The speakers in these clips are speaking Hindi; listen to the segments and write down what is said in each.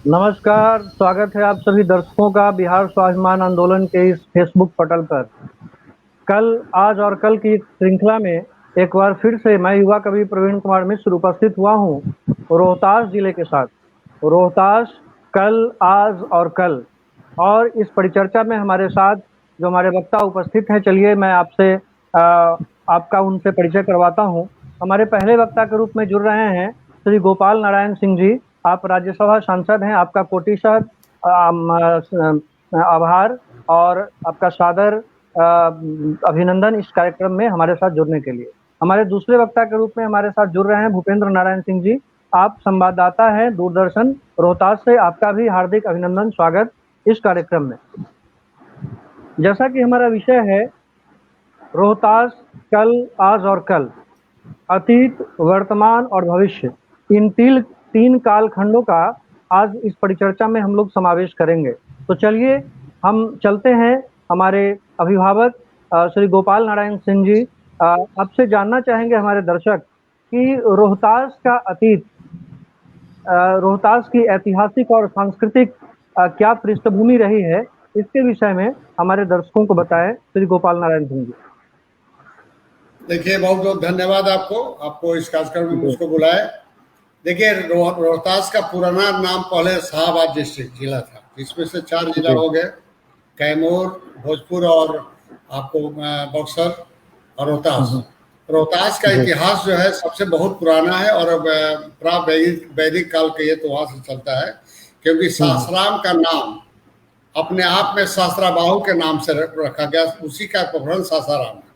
नमस्कार, स्वागत है आप सभी दर्शकों का बिहार स्वाभिमान आंदोलन के इस फेसबुक पटल पर। कल, आज और कल की इस श्रृंखला में एक बार फिर से मैं युवा कवि प्रवीण कुमार मिश्र उपस्थित हुआ हूँ रोहतास जिले के साथ। रोहतास, कल, आज और कल। और इस परिचर्चा में हमारे साथ जो हमारे वक्ता उपस्थित हैं, चलिए मैं आपसे आपका उनसे परिचय करवाता हूँ। हमारे पहले वक्ता के रूप में जुड़ रहे हैं श्री गोपाल नारायण सिंह जी। आप राज्यसभा सांसद हैं, आपका कोटिशत आभार और आपका सादर अभिनंदन इस कार्यक्रम में हमारे साथ जुड़ने के लिए। हमारे दूसरे वक्ता के रूप में हमारे साथ जुड़ रहे हैं भूपेंद्र नारायण सिंह जी। आप संवाददाता हैं दूरदर्शन रोहतास से, आपका भी हार्दिक अभिनंदन, स्वागत इस कार्यक्रम में। जैसा कि हमारा विषय है रोहतास, कल, आज और कल, अतीत, वर्तमान और भविष्य, इन तीन कालखंडों का आज इस परिचर्चा में हम लोग समावेश करेंगे। तो चलिए हम चलते हैं। हमारे अभिभावक श्री गोपाल नारायण सिंह जी, आपसे जानना चाहेंगे हमारे दर्शक कि रोहतास का अतीत, रोहतास की ऐतिहासिक और सांस्कृतिक क्या पृष्ठभूमि रही है, इसके विषय में हमारे दर्शकों को बताएं श्री गोपाल नारायण सिंह जी। देखिए, बहुत बहुत धन्यवाद आपको इस कार्यक्रम में मुझको बुलाया। देखिए, रोहतास का पुराना नाम पहले शाहबाद डिस्ट्रिक्ट जिला था, जिसमें से 4 जिला हो गए, कैमूर, भोजपुर और आपको बक्सर और रोहतास। रोहतास का इतिहास जो है सबसे बहुत पुराना है और वैदिक काल के ये तो वहां से चलता है, क्योंकि सासाराम का नाम अपने आप में शास्त्राबाहु के नाम से रखा गया, उसी का अपभ्रंश सासाराम है।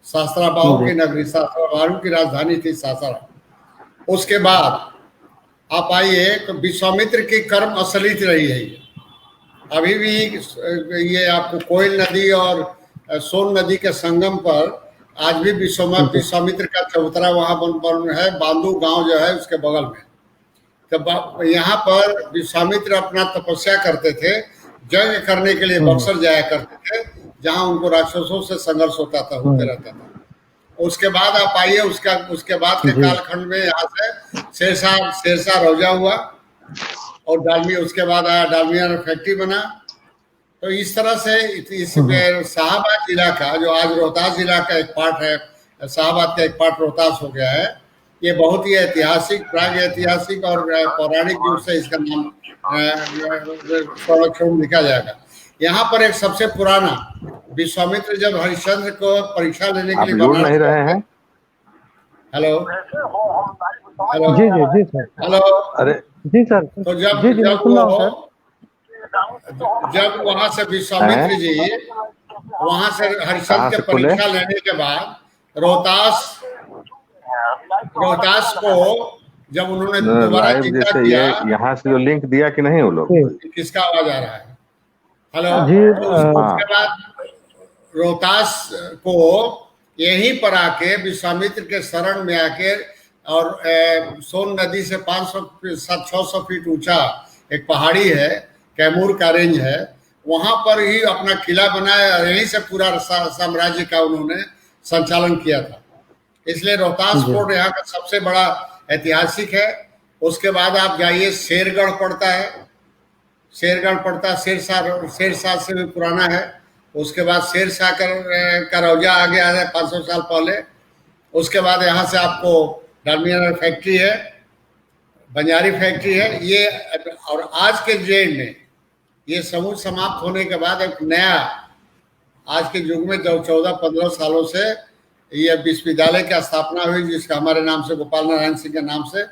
शास्त्राबाहु की नगरी, शास्त्राबाहु की राजधानी थी सासाराम। उसके बाद आप आइए तो विश्वामित्र की कर्म असलित रही है। अभी भी ये आपको कोयल नदी और सोन नदी के संगम पर आज भी विश्वामित्र का चबूतरा वहां बन है। बांदू गांव जो है उसके बगल में, तो यहाँ पर विश्वामित्र अपना तपस्या करते थे, यज्ञ करने के लिए बक्सर जाया करते थे, जहां उनको राक्षसों से संघर्ष होते रहता था। उसके बाद आप आइए, उसके बाद के कालखंड में यहाँ से शेरशाह रौजा हुआ और डालमिया, उसके बाद आया डालमिया फैक्ट्री बना। तो इस तरह से इस शाहबाद जिला का, जो आज रोहतास जिला का एक पार्ट है, शाहबाद का एक पार्ट रोहतास हो गया है। ये बहुत ही ऐतिहासिक, प्राग ऐतिहासिक और पौराणिक रूप से इसका नाम संरक्षण लिखा जाएगा। यहाँ पर एक सबसे पुराना, विश्वामित्र जब हरिश्चंद्र को परीक्षा लेने के लिए बनारस नहीं रहे हैं। हेलो जी जी जी सर। हेलो, अरे जी सर। तो जब वहां से विश्वामित्र जी वहां से हरिश्चंद्र के परीक्षा लेने के बाद रोहतास को जब उन्होंने दोबारा जीता किया, यहाँ से जो लिंक दिया कि नहीं वो लोग, किसका आवाज आ रहा है? हेलो। तो उसके बाद रोहतास को यहीं पर आके विश्वामित्र के शरण में आके, और सोन नदी से 500-600 फीट ऊंचा एक पहाड़ी है, कैमूर का रेंज है, वहां पर ही अपना किला बनाया। यहीं से पूरा साम्राज्य का उन्होंने संचालन किया था। इसलिए रोहतास फोर्ट यहाँ का सबसे बड़ा ऐतिहासिक है। उसके बाद आप जाइए, शेरगढ़ पड़ता है, शेरशाह से भी पुराना है। उसके बाद शेरशाह का रौजा आ गया है 500 साल पहले। उसके बाद यहाँ से आपको डालमिया फैक्ट्री है, बंजारी फैक्ट्री है ये। और आज के डेट में ये समूह समाप्त होने के बाद एक नया, आज के युग में 14-15 सालों से ये विश्वविद्यालय की स्थापना हुई, जिसका हमारे नाम से, गोपाल नारायण सिंह के नाम से।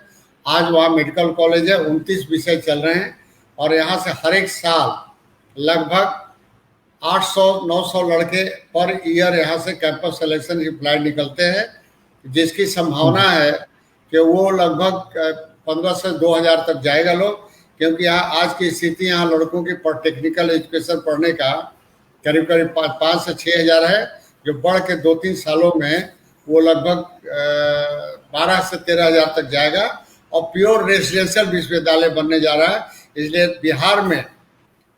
आज वहाँ मेडिकल कॉलेज है, 29 विषय चल रहे हैं और यहाँ से हर एक साल लगभग 800-900 लड़के पर ईयर यहाँ से कैंपस सिलेक्शन की फ्लाइट निकलते हैं, जिसकी संभावना है कि वो लगभग 15 से 2000 तक जाएगा लोग। क्योंकि यहाँ आज की स्थिति, यहाँ लड़कों की टेक्निकल एजुकेशन पढ़ने का करीब 5 से 6 हज़ार है, जो बढ़ के 2-3 सालों में वो लगभग 12 से 13 हज़ार तक जाएगा और प्योर रेसिडेंशियल विश्वविद्यालय बनने जा रहा है। इसलिए बिहार में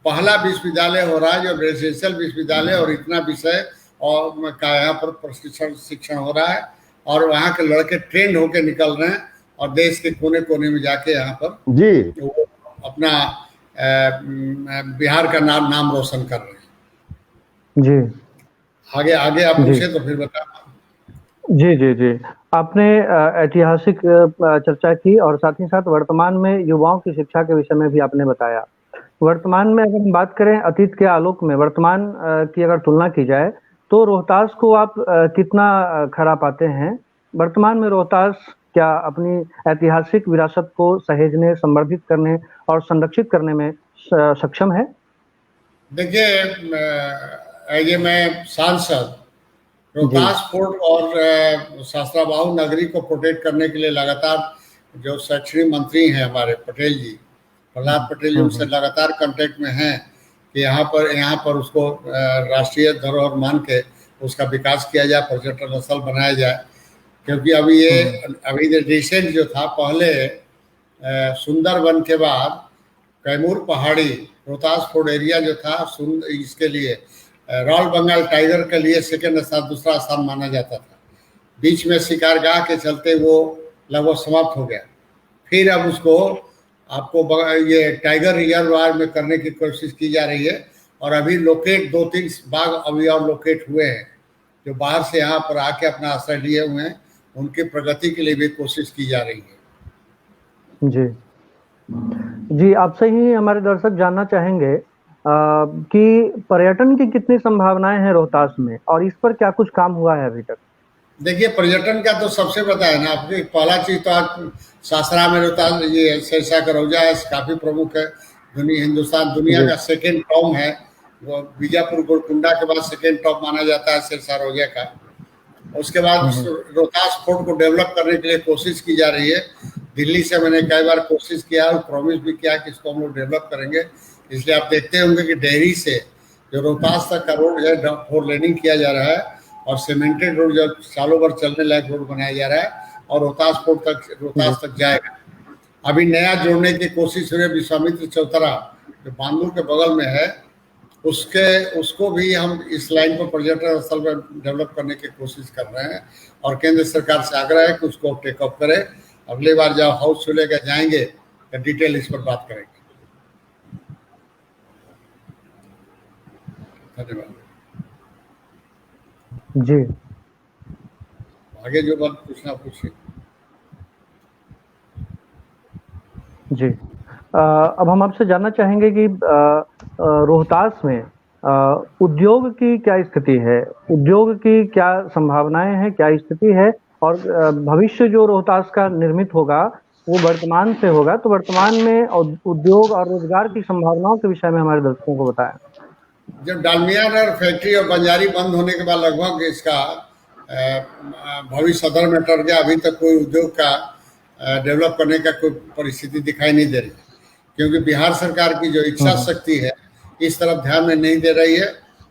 पहला विश्वविद्यालय हो रहा है जो रेसिडेंशियल विश्वविद्यालय, और इतना विषय और का यहाँ पर प्रशिक्षण शिक्षण हो रहा है और वहाँ के लड़के ट्रेंड होके निकल रहे हैं और देश के कोने कोने में जाके यहाँ पर जी अपना बिहार का नाम रोशन कर रहे हैं। जी आगे आगे आप जी पूछे तो फिर बता। जी जी जी आपने ऐतिहासिक चर्चा की और साथ ही साथ वर्तमान में युवाओं की शिक्षा के विषय में भी आपने बताया। वर्तमान में अगर हम बात करें अतीत के आलोक में वर्तमान की अगर तुलना की जाए तो रोहतास को आप कितना खरा पाते हैं? वर्तमान में रोहतास क्या अपनी ऐतिहासिक विरासत को सहेजने, संवर्धित करने और संरक्षित करने में सक्षम है? देखिए, ये मैं सांसद जी रोहतास फोर्ट और शास्त्राबाहु नगरी को प्रोटेक्ट करने के लिए लगातार जो शैक्षणिक मंत्री हैं हमारे पटेल जी, प्रहलाद पटेल जी, उनसे लगातार कांटेक्ट में हैं कि यहाँ पर उसको राष्ट्रीय धरोहर मान के उसका विकास किया जाए, पर्यटन स्थल बनाया जाए। क्योंकि अभी रिसेंट जो था, पहले सुंदरबन के बाद कैमूर पहाड़ी रोहतास फोर्ट एरिया जो था इसके लिए रॉयल बंगाल टाइगर के लिए सेकंड स्थान, दूसरा स्थान माना जाता था। बीच में शिकारगाह के चलते वो लगभग समाप्त हो गया। फिर अब उसको आपको ये टाइगर रिजर्वायर में करने की कोशिश की जा रही है और अभी लोकेट 2-3 बाघ अभी और लोकेट हुए हैं जो बाहर से यहाँ पर आके अपना आश्रय लिए हुए हैं। उनकी प्रगति के लिए भी कोशिश की जा रही है। जी जी आपसे ही हमारे दर्शक जानना चाहेंगे कि पर्यटन की कितनी संभावनाएं हैं रोहतास में और इस पर क्या कुछ काम हुआ है अभी तक? देखिए, पर्यटन का तो सबसे बताया ना आपने। पहला चीज तो आज सासरा में रोहतास ये शेरशाह का रौजा है, काफी प्रमुख है। दुनिया का सेकेंड टॉप है वो, बीजापुर गोलकुंडा के बाद सेकेंड टॉप माना जाता है शेरशाह रौजा का। उसके बाद रोहतास फोर्ट को डेवलप करने के लिए कोशिश की जा रही है। दिल्ली से मैंने कई बार कोशिश किया और प्रॉमिस भी किया कि इसको हम लोग डेवलप करेंगे। इसलिए आप देखते होंगे कि डेहरी से जो रोहतास तक का रोड है 4 लेनिंग किया जा रहा है और सीमेंटेड रोड जो सालों भर चलने लायक रोड बनाया जा रहा है और रोहतास तक जाएगा। अभी नया जोड़ने की कोशिश हो रही है विश्वामित्र चौतरा जो बांदूर के बगल में है, उसको भी हम इस लाइन पर पर्यटन स्थल पर डेवलप करने की कोशिश कर रहे हैं और केंद्र सरकार से आग्रह है कि उसको टेकअप करे। अगली बार जब हाउस लेकर जाएंगे तो डिटेल इस पर बात करेंगे। धन्यवाद जी। आगे जो बात पूछना पूछिए। जी अब हम आपसे जानना चाहेंगे कि रोहतास में उद्योग की क्या स्थिति है? उद्योग की क्या संभावनाएं हैं, क्या स्थिति है और भविष्य जो रोहतास का निर्मित होगा वो वर्तमान से होगा, तो वर्तमान में उद्योग और रोजगार की संभावनाओं के विषय में हमारे दर्शकों को बताएं। जब डालमियानगर फैक्ट्री और बंजारी बंद होने के बाद लगभग इसका भविष्य सदर में टर गया। अभी तक कोई उद्योग का डेवलप करने का कोई परिस्थिति दिखाई नहीं दे रही, क्योंकि बिहार सरकार की जो इच्छा शक्ति है इस तरफ ध्यान में नहीं दे रही है।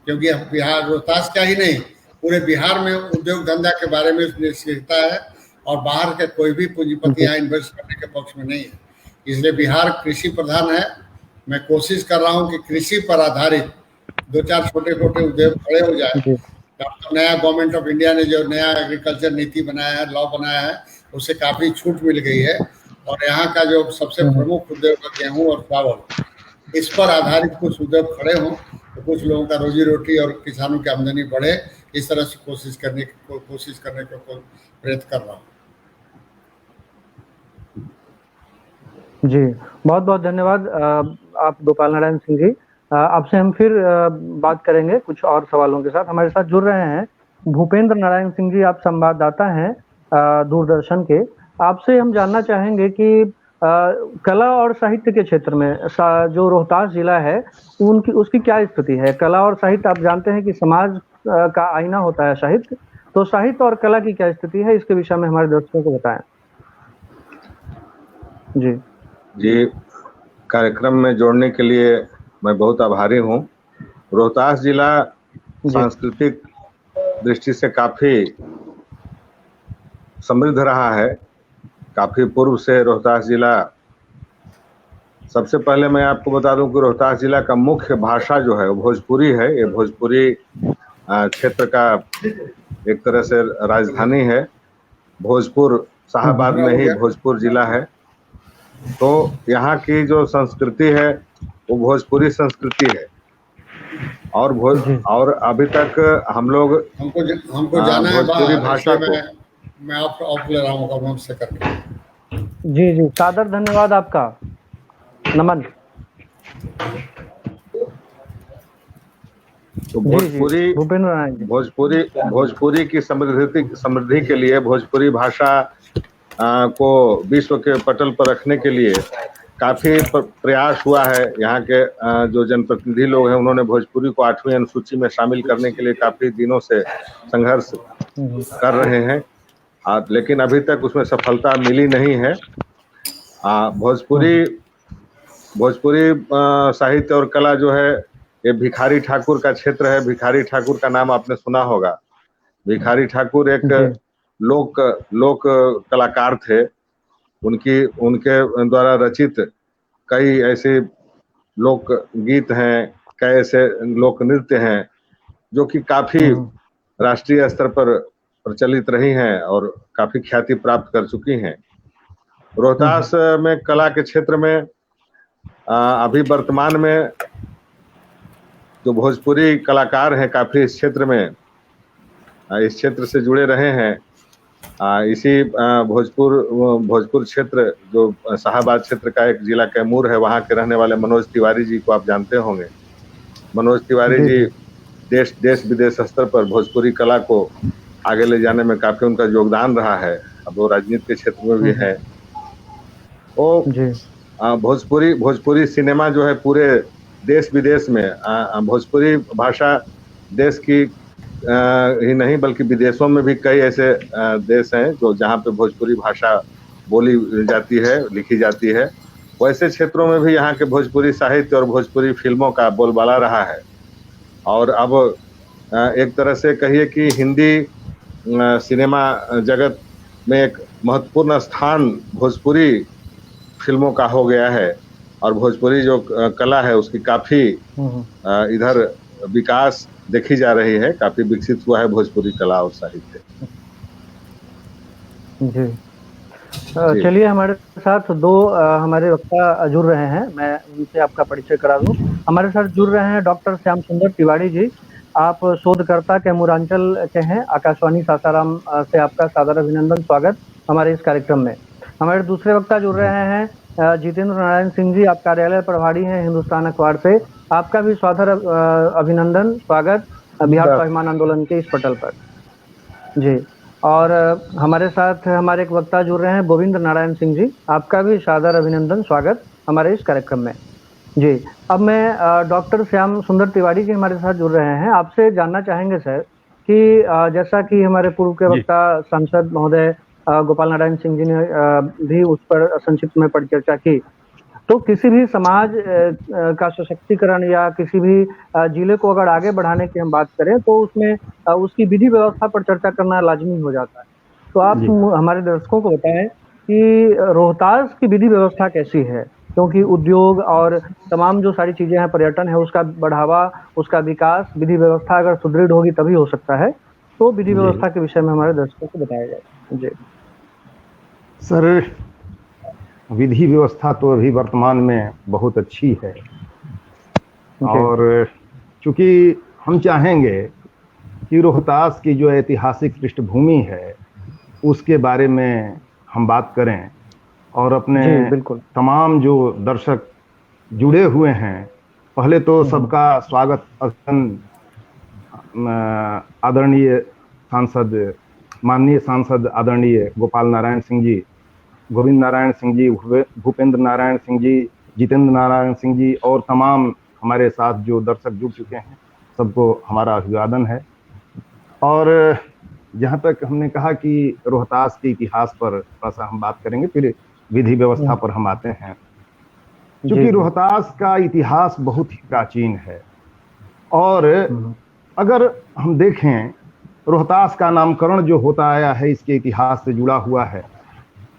क्योंकि बिहार रोहतास का ही नहीं, पूरे बिहार में उद्योग धंधा के बारे में निश्चितता है और बाहर के कोई भी पूंजीपति यहाँ इन्वेस्ट करने के पक्ष में नहीं है। इसलिए बिहार कृषि प्रधान है। मैं कोशिश कर रहा हूँ कि कृषि पर आधारित 2-4 छोटे छोटे उद्योग खड़े हो जाए। नया गवर्नमेंट ऑफ इंडिया ने जो नया एग्रीकल्चर नीति बनाया है, लॉ बनाया है, उससे काफी छूट मिल गई है और यहाँ का जो सबसे प्रमुख उद्योग है गेहूं और चावल, इस पर आधारित कुछ उद्योग खड़े हों तो कुछ लोगों का रोजी रोटी और किसानों की आमदनी बढ़े। इस तरह से कोशिश करने को प्रयत्न कर रहा हूँ। जी बहुत बहुत धन्यवाद आप गोपाल नारायण सिंह जी। आपसे हम फिर बात करेंगे कुछ और सवालों के साथ। हमारे साथ जुड़ रहे हैं भूपेंद्र नारायण सिंह जी, आप संवाददाता हैं दूरदर्शन के। आपसे हम जानना चाहेंगे कि कला और साहित्य के क्षेत्र में जो रोहतास जिला है उसकी क्या स्थिति है? कला और साहित्य, आप जानते हैं कि समाज का आईना होता है साहित्य, तो साहित्य और कला की क्या स्थिति है, इसके विषय में हमारे दर्शकों को बताएं। जी जी, कार्यक्रम में जोड़ने के लिए मैं बहुत आभारी हूँ। रोहतास जिला सांस्कृतिक दृष्टि से काफी समृद्ध रहा है। काफी पूर्व से रोहतास जिला, सबसे पहले मैं आपको बता दूं कि रोहतास जिला का मुख्य भाषा जो है वो भोजपुरी है। ये भोजपुरी क्षेत्र का एक तरह से राजधानी है। भोजपुर शाहाबाद में ही भोजपुर जिला है तो यहाँ की जो संस्कृति है वो भोजपुरी संस्कृति है। और अभी तक हम लोग हमको जाना है भोजपुरी भाषा को मैं आप ले रहा हूँ मंच से करके। जी जी, सादर धन्यवाद आपका, नमन। तो भोजपुरी की समृद्धि के लिए, भोजपुरी भाषा को विश्व के पटल पर रखने के लिए काफी प्रयास हुआ है। यहाँ के जो जनप्रतिनिधि लोग हैं उन्होंने भोजपुरी को 8वीं अनुसूची में शामिल करने के लिए काफी दिनों से संघर्ष कर रहे हैं, लेकिन अभी तक उसमें सफलता मिली नहीं है। भोजपुरी साहित्य और कला जो है ये भिखारी ठाकुर का क्षेत्र है। भिखारी ठाकुर का नाम आपने सुना होगा। भिखारी ठाकुर एक लोक कलाकार थे। उनके द्वारा रचित कई ऐसे लोक गीत हैं, कई ऐसे लोक नृत्य हैं जो कि काफी राष्ट्रीय स्तर पर प्रचलित रही हैं और काफी ख्याति प्राप्त कर चुकी हैं। रोहतास में कला के क्षेत्र में अभी वर्तमान में जो भोजपुरी कलाकार हैं काफी इस क्षेत्र से जुड़े रहे हैं। इसी भोजपुर क्षेत्र जो शाहाबाद क्षेत्र का एक जिला कैमूर है, वहाँ के रहने वाले मनोज तिवारी जी को आप जानते होंगे। मनोज तिवारी जी देश विदेश स्तर पर भोजपुरी कला को आगे ले जाने में काफी उनका योगदान रहा है। अब वो राजनीति के क्षेत्र में भी है। वो भोजपुरी सिनेमा जो है पूरे देश विदेश में, भोजपुरी भाषा देश की ही नहीं बल्कि विदेशों में भी कई ऐसे देश हैं जो जहाँ पे भोजपुरी भाषा बोली जाती है, लिखी जाती है। वैसे क्षेत्रों में भी यहाँ के भोजपुरी साहित्य और भोजपुरी फिल्मों का बोलबाला रहा है। और अब एक तरह से कहिए कि हिंदी सिनेमा जगत में एक महत्वपूर्ण स्थान भोजपुरी फिल्मों का हो गया है और भोजपुरी जो कला है उसकी काफी इधर विकास देखी जा रही है। काफी विकसित हुआ है भोजपुरी कला और साहित्य। जी, चलिए हमारे साथ दो हमारे वक्ता जुड़ रहे हैं, मैं उनसे आपका परिचय करा दूं। हमारे साथ जुड़ रहे हैं डॉक्टर श्याम सुंदर तिवारी जी। आप शोधकर्ता कैमूरांचल के हैं। आकाशवाणी सासाराम से आपका सादर अभिनंदन, स्वागत हमारे इस कार्यक्रम में। हमारे दूसरे वक्ता जुड़ रहे हैं जितेंद्र नारायण सिंह जी। आप कार्यालय प्रभारी हैं हिंदुस्तान अखबार से। आपका भी सादर अभिनंदन, स्वागत बिहार स्वाभिमान आंदोलन के इस पटल पर। जी, और हमारे साथ हमारे एक वक्ता जुड़ रहे हैं गोविंद नारायण सिंह जी। आपका भी सादर अभिनंदन, स्वागत हमारे इस कार्यक्रम में। जी, अब मैं डॉक्टर श्याम सुंदर तिवारी जी हमारे साथ जुड़ रहे हैं। आपसे जानना चाहेंगे सर कि जैसा कि हमारे पूर्व के वक्ता सांसद महोदय गोपाल नारायण सिंह जी ने भी उस पर संक्षिप्त में परिचर्चा की, तो किसी भी समाज का सशक्तिकरण या किसी भी जिले को अगर आगे बढ़ाने की हम बात करें तो उसमें उसकी विधि व्यवस्था पर चर्चा करना लाजमी हो जाता है। तो आप हमारे दर्शकों को बताएं कि रोहतास की विधि व्यवस्था कैसी है, क्योंकि उद्योग और तमाम जो सारी चीजें हैं, पर्यटन है, उसका बढ़ावा, उसका विकास, विधि व्यवस्था अगर सुदृढ़ होगी तभी हो सकता है। तो विधि व्यवस्था के विषय में हमारे दर्शकों को बताया जाए। जी सर, विधि व्यवस्था तो अभी वर्तमान में बहुत अच्छी है और चूंकि हम चाहेंगे कि रोहतास की जो ऐतिहासिक पृष्ठभूमि है उसके बारे में हम बात करें और अपने तमाम जो दर्शक जुड़े हुए हैं, पहले तो सबका स्वागत आदरणीय सांसद, माननीय सांसद आदरणीय गोपाल नारायण सिंह जी, गोविंद नारायण सिंह जी, भूपेंद्र नारायण सिंह जी, जितेंद्र नारायण सिंह जी और तमाम हमारे साथ जो दर्शक जुड़ चुके हैं, सबको हमारा अभिवादन है। और जहाँ तक हमने कहा कि रोहतास के इतिहास पर थोड़ा सा हम बात करेंगे, फिर विधि व्यवस्था पर हम आते हैं। क्योंकि रोहतास का इतिहास बहुत ही प्राचीन है और अगर हम देखें रोहतास का नामकरण जो होता आया है इसके इतिहास से जुड़ा हुआ है।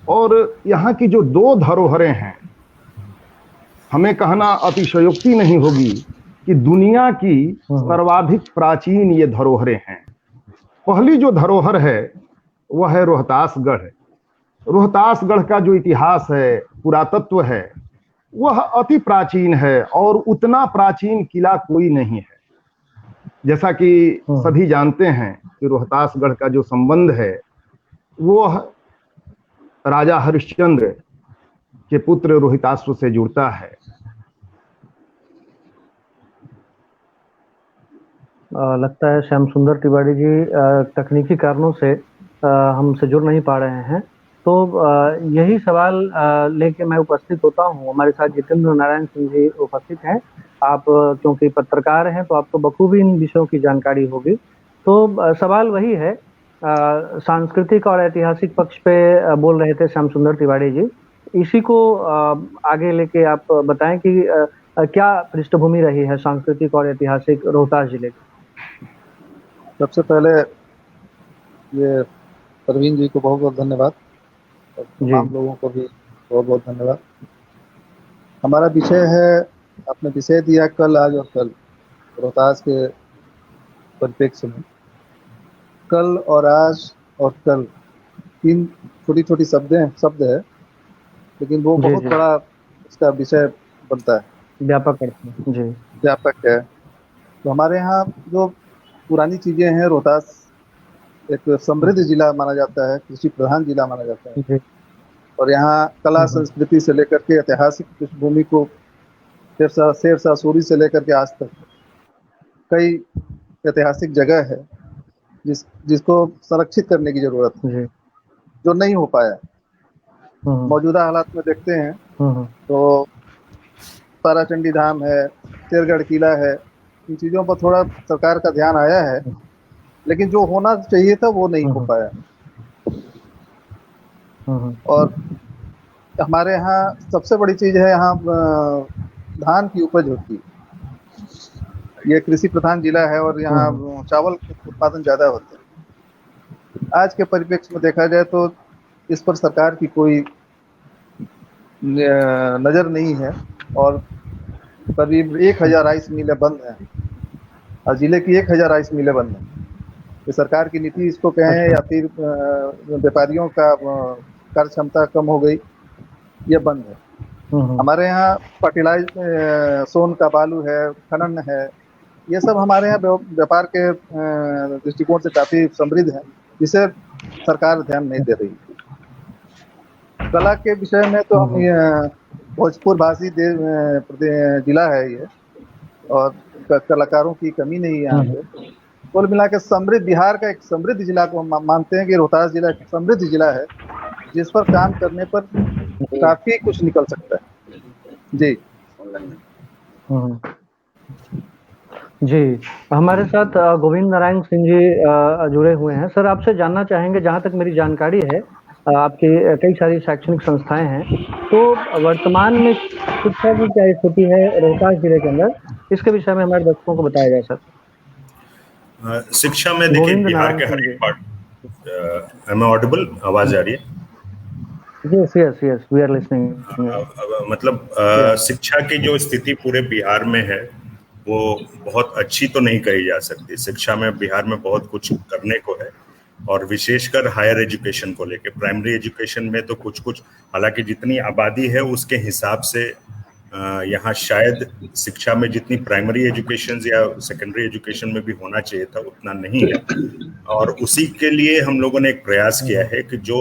और यहाँ की जो दो धरोहरें हैं, हमें कहना अतिशयोक्ति नहीं होगी कि दुनिया की सर्वाधिक प्राचीन ये धरोहरें हैं। पहली जो धरोहर है वह है रोहतासगढ़। रोहतासगढ़ का जो इतिहास है, पुरातत्व है, वह अति प्राचीन है और उतना प्राचीन किला कोई नहीं है। जैसा कि सभी जानते हैं कि रोहतासगढ़ का जो संबंध है वो राजा हरिश्चंद्र के पुत्र रोहिताश्व से जुड़ता है। लगता है श्याम सुंदर तिवारी जी तकनीकी कारणों से हमसे जुड़ नहीं पा रहे हैं, तो यही सवाल लेके मैं उपस्थित होता हूँ। हमारे साथ जितेंद्र नारायण सिंह जी उपस्थित हैं। आप क्योंकि पत्रकार हैं तो आपको बखूबी इन विषयों की जानकारी होगी। तो सवाल वही है, सांस्कृतिक और ऐतिहासिक पक्ष पे बोल रहे थे श्याम सुंदर तिवारी जी, इसी को आगे लेके आप बताएं कि क्या पृष्ठभूमि रही है सांस्कृतिक और ऐतिहासिक रोहतास जिले की। सबसे पहले ये परवीन जी को बहुत बहुत धन्यवाद और तमाम लोगों को भी बहुत बहुत धन्यवाद। हमारा विषय है, आपने विषय दिया कल, आज और कल, रोहतास के परिप्रेक्ष्य में। कल और आज और कल तीन छोटी छोटी शब्द है, लेकिन वो बहुत बड़ा इसका विषय बनता है, व्यापक जी, व्यापक है। तो हमारे यहाँ जो पुरानी चीजें हैं, रोहतास एक समृद्ध जिला माना जाता है, कृषि प्रधान जिला माना जाता है, और यहाँ कला संस्कृति से लेकर के ऐतिहासिक पृष्ठभूमि को शेरशाह सूरी से लेकर के आज तक कई ऐतिहासिक जगह है जिसको संरक्षित करने की जरूरत है, जो नहीं हो पाया। मौजूदा हालात में देखते हैं तो ताराचंडी धाम है, शेरगढ़ किला है, इन चीज़ों पर थोड़ा सरकार का ध्यान आया है, लेकिन जो होना चाहिए था वो नहीं हो पाया। और हमारे यहाँ सबसे बड़ी चीज़ है, यहाँ धान की उपज होती है। ये कृषि प्रधान जिला है और यहाँ चावल उत्पादन ज़्यादा होता है। आज के परिप्रेक्ष्य में देखा जाए तो इस पर सरकार की कोई नज़र नहीं है और करीब 1000 राइस मिलें बंद हैं और जिले की 1000 राइस मिलें बंद हैं। ये सरकार की नीति इसको कहें या फिर व्यापारियों का कार्य क्षमता कम हो गई, ये बंद है। हमारे यहाँ फर्टिलाइज सोन का बालू है, खनन है, ये सब हमारे यहाँ व्यापार के दृष्टिकोण से काफ़ी समृद्ध है, जिसे सरकार ध्यान नहीं दे रही। कला के विषय में तो हम भोजपुर भाषी जिला है ये, और कलाकारों की कमी नहीं है यहाँ पे। कुल मिला के समृद्ध बिहार का एक समृद्ध जिला को हम मानते हैं कि रोहतास जिला एक समृद्ध जिला है, जिस पर काम करने पर काफी कुछ निकल सकता है। जी जी, हमारे साथ गोविंद नारायण सिंह जी जुड़े हुए हैं। सर, आपसे जानना चाहेंगे, जहाँ तक मेरी जानकारी है आपकी कई सारी शैक्षणिक संस्थाएं हैं, तो वर्तमान में शिक्षा की क्या स्थिति है रोहतास जिले के अंदर, इसके विषय में हमारे दर्शकों को बताया जाए सर। शिक्षा में देखिए बिहार के हर एक पार्ट, am I audible? आवाज आ रही है? Yes, we are listening. मतलब शिक्षा की जो स्थिति पूरे बिहार में है वो बहुत अच्छी तो नहीं कही जा सकती। शिक्षा में बिहार में बहुत कुछ करने को है, और विशेषकर हायर एजुकेशन को लेके। प्राइमरी एजुकेशन में तो कुछ हालांकि जितनी आबादी है उसके हिसाब से यहाँ शायद शिक्षा में जितनी प्राइमरी एजुकेशन या सेकेंडरी एजुकेशन में भी होना चाहिए था उतना नहीं है। और उसी के लिए हम लोगों ने एक प्रयास किया है कि जो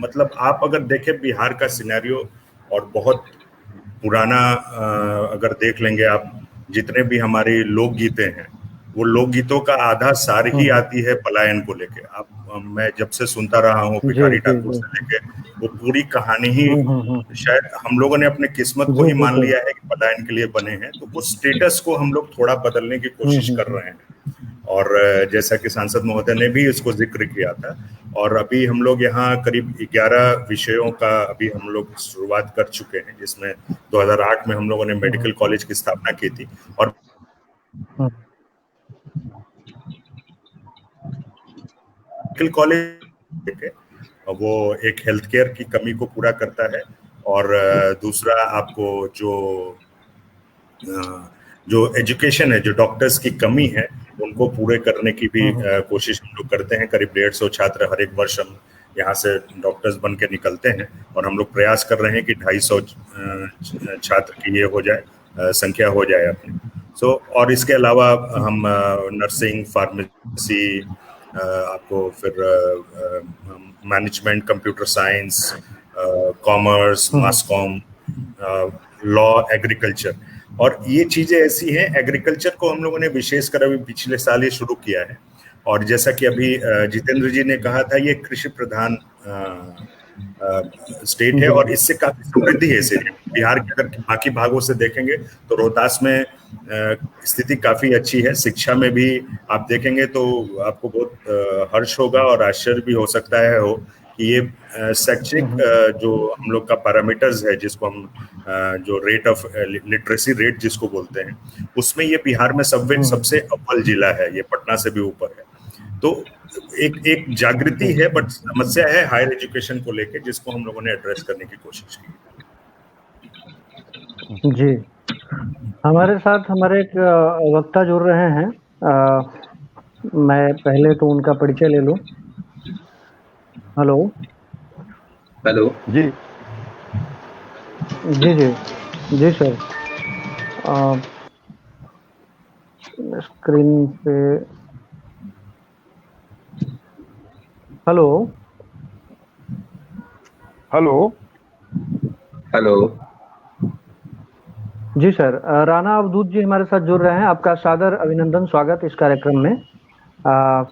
मतलब आप अगर देखें बिहार का सिनेरियो और बहुत पुराना अगर देख लेंगे आप, जितने भी हमारी लोकगीतें हैं वो लोकगीतों का आधा सार ही आती है पलायन को लेके। आप मैं जब से सुनता रहा हूँ भिखारी ठाकुर से लेके, वो पूरी कहानी ही शायद हम लोगों ने अपने किस्मत को ही मान लिया है कि पलायन के लिए बने हैं। तो उस स्टेटस को हम लोग थोड़ा बदलने की कोशिश कर रहे हैं, और जैसा कि सांसद महोदय ने भी इसको जिक्र किया था, और अभी हम लोग यहाँ करीब 11 विषयों का अभी हम लोग शुरुआत कर चुके हैं, जिसमें 2008 में हम लोगों ने मेडिकल कॉलेज की स्थापना की थी। और मेडिकल कॉलेज वो एक हेल्थ केयर की कमी को पूरा करता है, और दूसरा आपको जो एजुकेशन है, जो डॉक्टर्स की कमी है उनको पूरे करने की भी कोशिश हम लोग करते हैं। करीब 150 छात्र हर एक वर्ष हम यहाँ से डॉक्टर्स बन के निकलते हैं, और हम लोग प्रयास कर रहे हैं कि 250 छात्र की ये हो जाए, संख्या हो जाए अपनी। और इसके अलावा हम नर्सिंग, फार्मेसी, आपको फिर मैनेजमेंट, कंप्यूटर साइंस, कॉमर्स, मास कॉम, लॉ, एग्रीकल्चर, और ये चीजें ऐसी हैं। एग्रीकल्चर को हम लोगों ने विशेषकर अभी पिछले साल ये शुरू किया है, और जैसा कि अभी जितेंद्र जी ने कहा था, ये कृषि प्रधान स्टेट है और इससे काफी समृद्धि है इसे। बिहार के अगर बाकी भागों से देखेंगे तो रोहतास में स्थिति काफी अच्छी है। शिक्षा में भी आप देखेंगे तो आपको बहुत हर्ष होगा और आश्चर्य भी हो सकता है कि ये शैक्षिक जो हम लोग का पैरामीटर्स है, जिसको हम जो रेट ऑफ लिटरेसी रेट जिसको बोलते हैं, उसमें ये बिहार में सबसे अव्वल जिला है, ये पटना से भी ऊपर है। तो एक जागृति है, बट समस्या है हायर एजुकेशन को लेके, जिसको हम लोगों ने एड्रेस करने की कोशिश की। जी, हमारे साथ हमारे एक वक्ता जुड़ रहे हैं। मैं पहले तो उनका परिचय ले लूं। हेलो जी जी जी जी सर, स्क्रीन पे हेलो जी सर, राणा अवधूत जी हमारे साथ जुड़ रहे हैं। आपका सादर अभिनंदन, स्वागत इस कार्यक्रम में। आप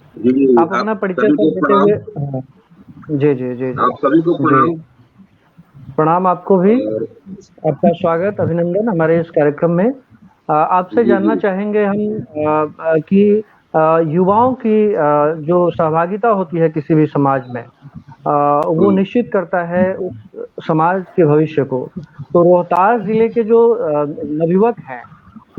अपना परिचय देते हुए। जी जी जी आप सभी को प्रणाम। प्रणाम आपको भी, आपका स्वागत, अभिनंदन हमारे इस कार्यक्रम में। आपसे जानना चाहेंगे हम कि युवाओं की जो सहभागिता होती है किसी भी समाज में, वो निश्चित करता है उस समाज के भविष्य को। तो रोहतास जिले के जो नवयुवक हैं,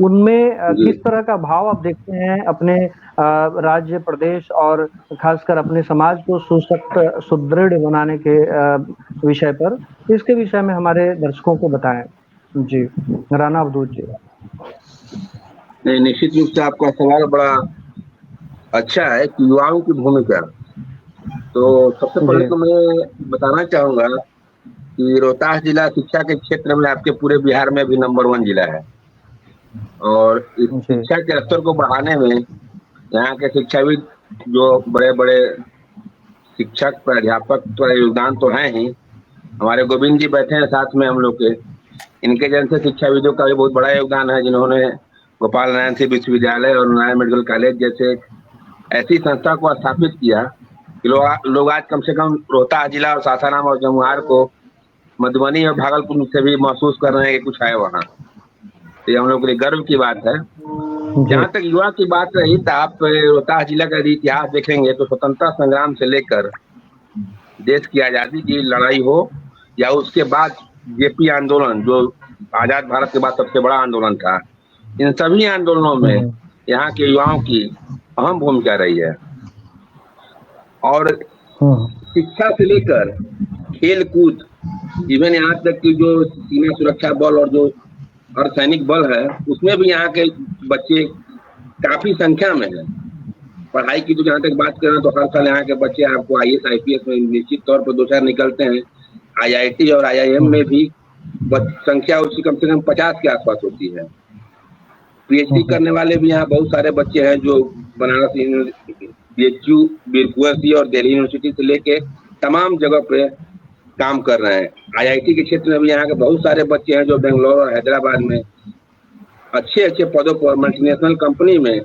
उनमें किस तरह का भाव आप देखते हैं अपने राज्य, प्रदेश और खासकर अपने समाज को सुशक्त, सुदृढ़ बनाने के विषय पर? इसके विषय में हमारे दर्शकों को बताएं। जी, राणा अवधूत जी। नहीं, निश्चित रूप से आपका सवाल बड़ा अच्छा है कि युवाओं की भूमिका। तो सबसे पहले तो मैं बताना चाहूंगा कि रोहतास जिला शिक्षा के क्षेत्र में आपके पूरे बिहार में भी नंबर 1 जिला है, और इस शिक्षा के स्तर को बढ़ाने में यहाँ के शिक्षाविद, जो बड़े बड़े शिक्षक, प्राध्यापक तो योगदान तो है ही। हमारे गोविंद जी बैठे हैं साथ में हम लोग के, इनके जैसे शिक्षाविदों का भी बहुत बड़ा योगदान है, जिन्होंने गोपाल नारायण सिंह विश्वविद्यालय और नारायण मेडिकल कॉलेज जैसे ऐसी संस्था को स्थापित किया कि लोग आज कम से कम रोहतास जिला और सासाराम और जमुआर को मधुबनी और भागलपुर से भी महसूस कर रहे हैं कि कुछ है वहाँ। तो ये हम लोग के लिए गर्व की बात है। जहाँ तक युवा की बात रही, तो आप रोहतास जिला का यदि इतिहास देखेंगे तो स्वतंत्रता संग्राम से लेकर देश की आजादी की लड़ाई हो, या उसके बाद जेपी आंदोलन, जो आजाद भारत के बाद सबसे बड़ा आंदोलन था, इन सभी आंदोलनों में यहाँ के युवाओं की अहम भूमिका रही है। और शिक्षा से लेकर खेल कूद, इवन यहाँ तक कि जो सीमा सुरक्षा बल और जो अर्धसैनिक बल है, उसमें भी यहाँ के बच्चे काफी संख्या में है। पढ़ाई की तो जहाँ तक बात करें तो हर साल यहाँ के बच्चे आपको IAS IPS में निश्चित तौर पर 2-4 निकलते हैं। IIT और IIM में भी संख्या उसकी कम से कम 50 के आसपास होती है। PhD करने वाले भी यहाँ बहुत सारे बच्चे हैं, जो बनारस यूनिवर्सिटी, BHU, बीरकुएसी और दिल्ली यूनिवर्सिटी से लेके तमाम जगह पे काम कर रहे हैं। IIT के क्षेत्र में भी यहाँ के बहुत सारे बच्चे हैं, जो बेंगलोर और हैदराबाद में अच्छे अच्छे पदों पर मल्टीनेशनल कंपनी में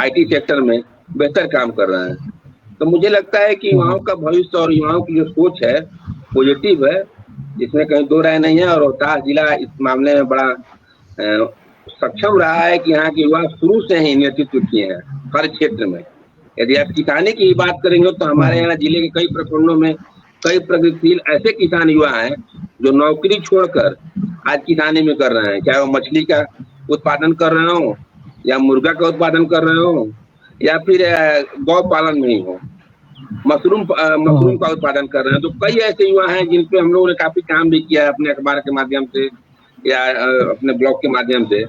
IT सेक्टर में बेहतर काम कर रहे हैं। तो मुझे लगता है कि युवाओं का भविष्य और युवाओं की जो सोच है पॉजिटिव है, इसमें कहीं दो राय नहीं है। और रोहतास जिला इस मामले में बड़ा सक्षम रहा है कि यहाँ के युवा शुरू से ही नेतृत्व किए हैं हर क्षेत्र में। यदि आप किसानी की बात करेंगे तो हमारे यहाँ जिले के कई प्रखंडों में कई प्रगतिशील ऐसे किसान युवा हैं जो नौकरी छोड़कर आज किसानी में कर रहे हैं, चाहे वो मछली का उत्पादन कर रहे हो, या मुर्गा का उत्पादन कर रहे हो, या फिर गौ पालन में ही हो, मशरूम का उत्पादन कर रहे हैं। तो कई ऐसे युवा हैं जिन पे हम लोगों ने काफी काम भी किया है अपने अखबार के माध्यम से या अपने ब्लॉग के माध्यम से।